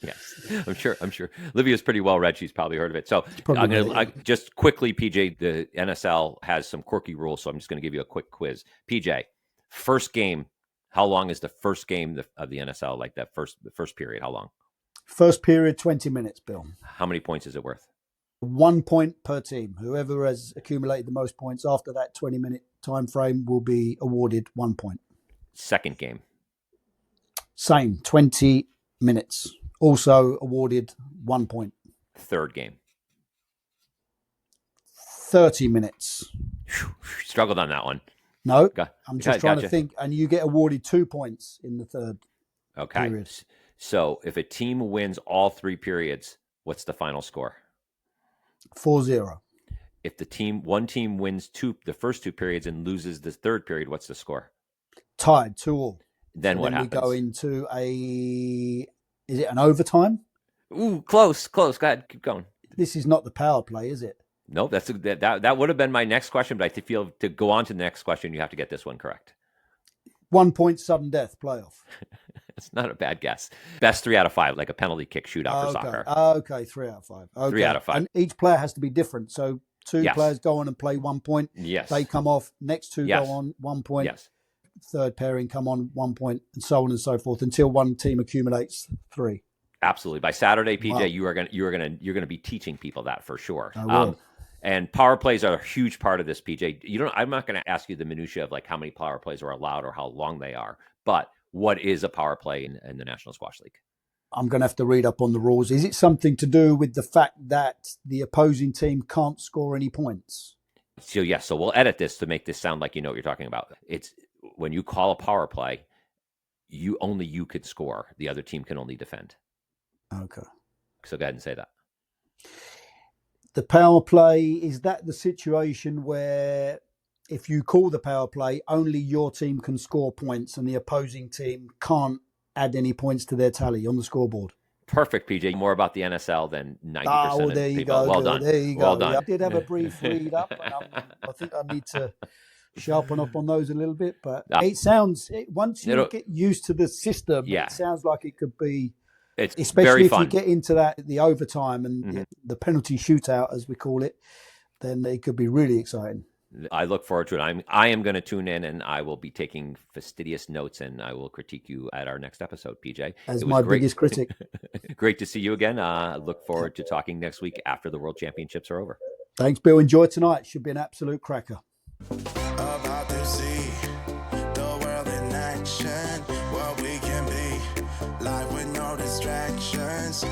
yes, I'm sure. Olivia's pretty well read. She's probably heard of it. So I'm going to just quickly, PJ, the NSL has some quirky rules. So I'm just going to give you a quick quiz. PJ, first game, how long is the first game of the NSL? Like that the first period, how long? First period, 20 minutes, Bill. How many points is it worth? 1 point per team. Whoever has accumulated the most points after that 20-minute time frame will be awarded 1 point. Second game. Same, 20 minutes. Also awarded 1 point. Third game. 30 minutes. Struggled on that one. No, I'm just trying to think. And you get awarded 2 points in the third period. So if a team wins all 3 periods, what's the final score? 4-0. If one team wins the first 2 periods and loses the third period, what's the score? Tied, 2-2. Then what happens? We go into is it an overtime? Ooh, close. Go ahead, keep going. This is not the power play, is it? Nope, that would have been my next question, but I feel to go on to the next question, you have to get this one correct. 1 point sudden death playoff. It's not a bad guess. Best 3 out of 5, like a penalty kick shootout for soccer. Okay, 3 out of 5. Okay. 3 out of 5. And each player has to be different. So two Yes. players go on and play 1 point. Yes. They come off. Next two Yes. go on 1 point. Yes. Third pairing come on 1 point, and so on and so forth until one team accumulates 3. Absolutely. By Saturday, PJ, Wow. you're gonna be teaching people that for sure. I will. And power plays are a huge part of this, PJ. I'm not going to ask you the minutia of like how many power plays are allowed or how long they are, but what is a power play in the National Squash League? I'm going to have to read up on the rules. Is it something to do with the fact that the opposing team can't score any points? So yes, so we'll edit this to make this sound like you know what you're talking about. It's when you call a power play, you could score. The other team can only defend. Okay. So go ahead and say that. The power play, is that the situation where if you call the power play, only your team can score points and the opposing team can't add any points to their tally on the scoreboard? Perfect, PJ. More about the NSL than 90% well, of there you people. go. Well done. There you go. Well done. I did have a brief read up, and I think I need to sharpen up on those a little bit. But it sounds, once you get used to the system, it sounds like it could be, it's especially very if fun. you get into the overtime and the penalty shootout, as we call it, then it could be really exciting. I look forward to it. I am going to tune in, and I will be taking fastidious notes, and I will critique you at our next episode, PJ. As my biggest critic. Great to see you again. Look forward to talking next week after the World Championships are over. Thanks, Bill. Enjoy tonight. Should be an absolute cracker. About to see the world in action, what we can be, life with no distractions.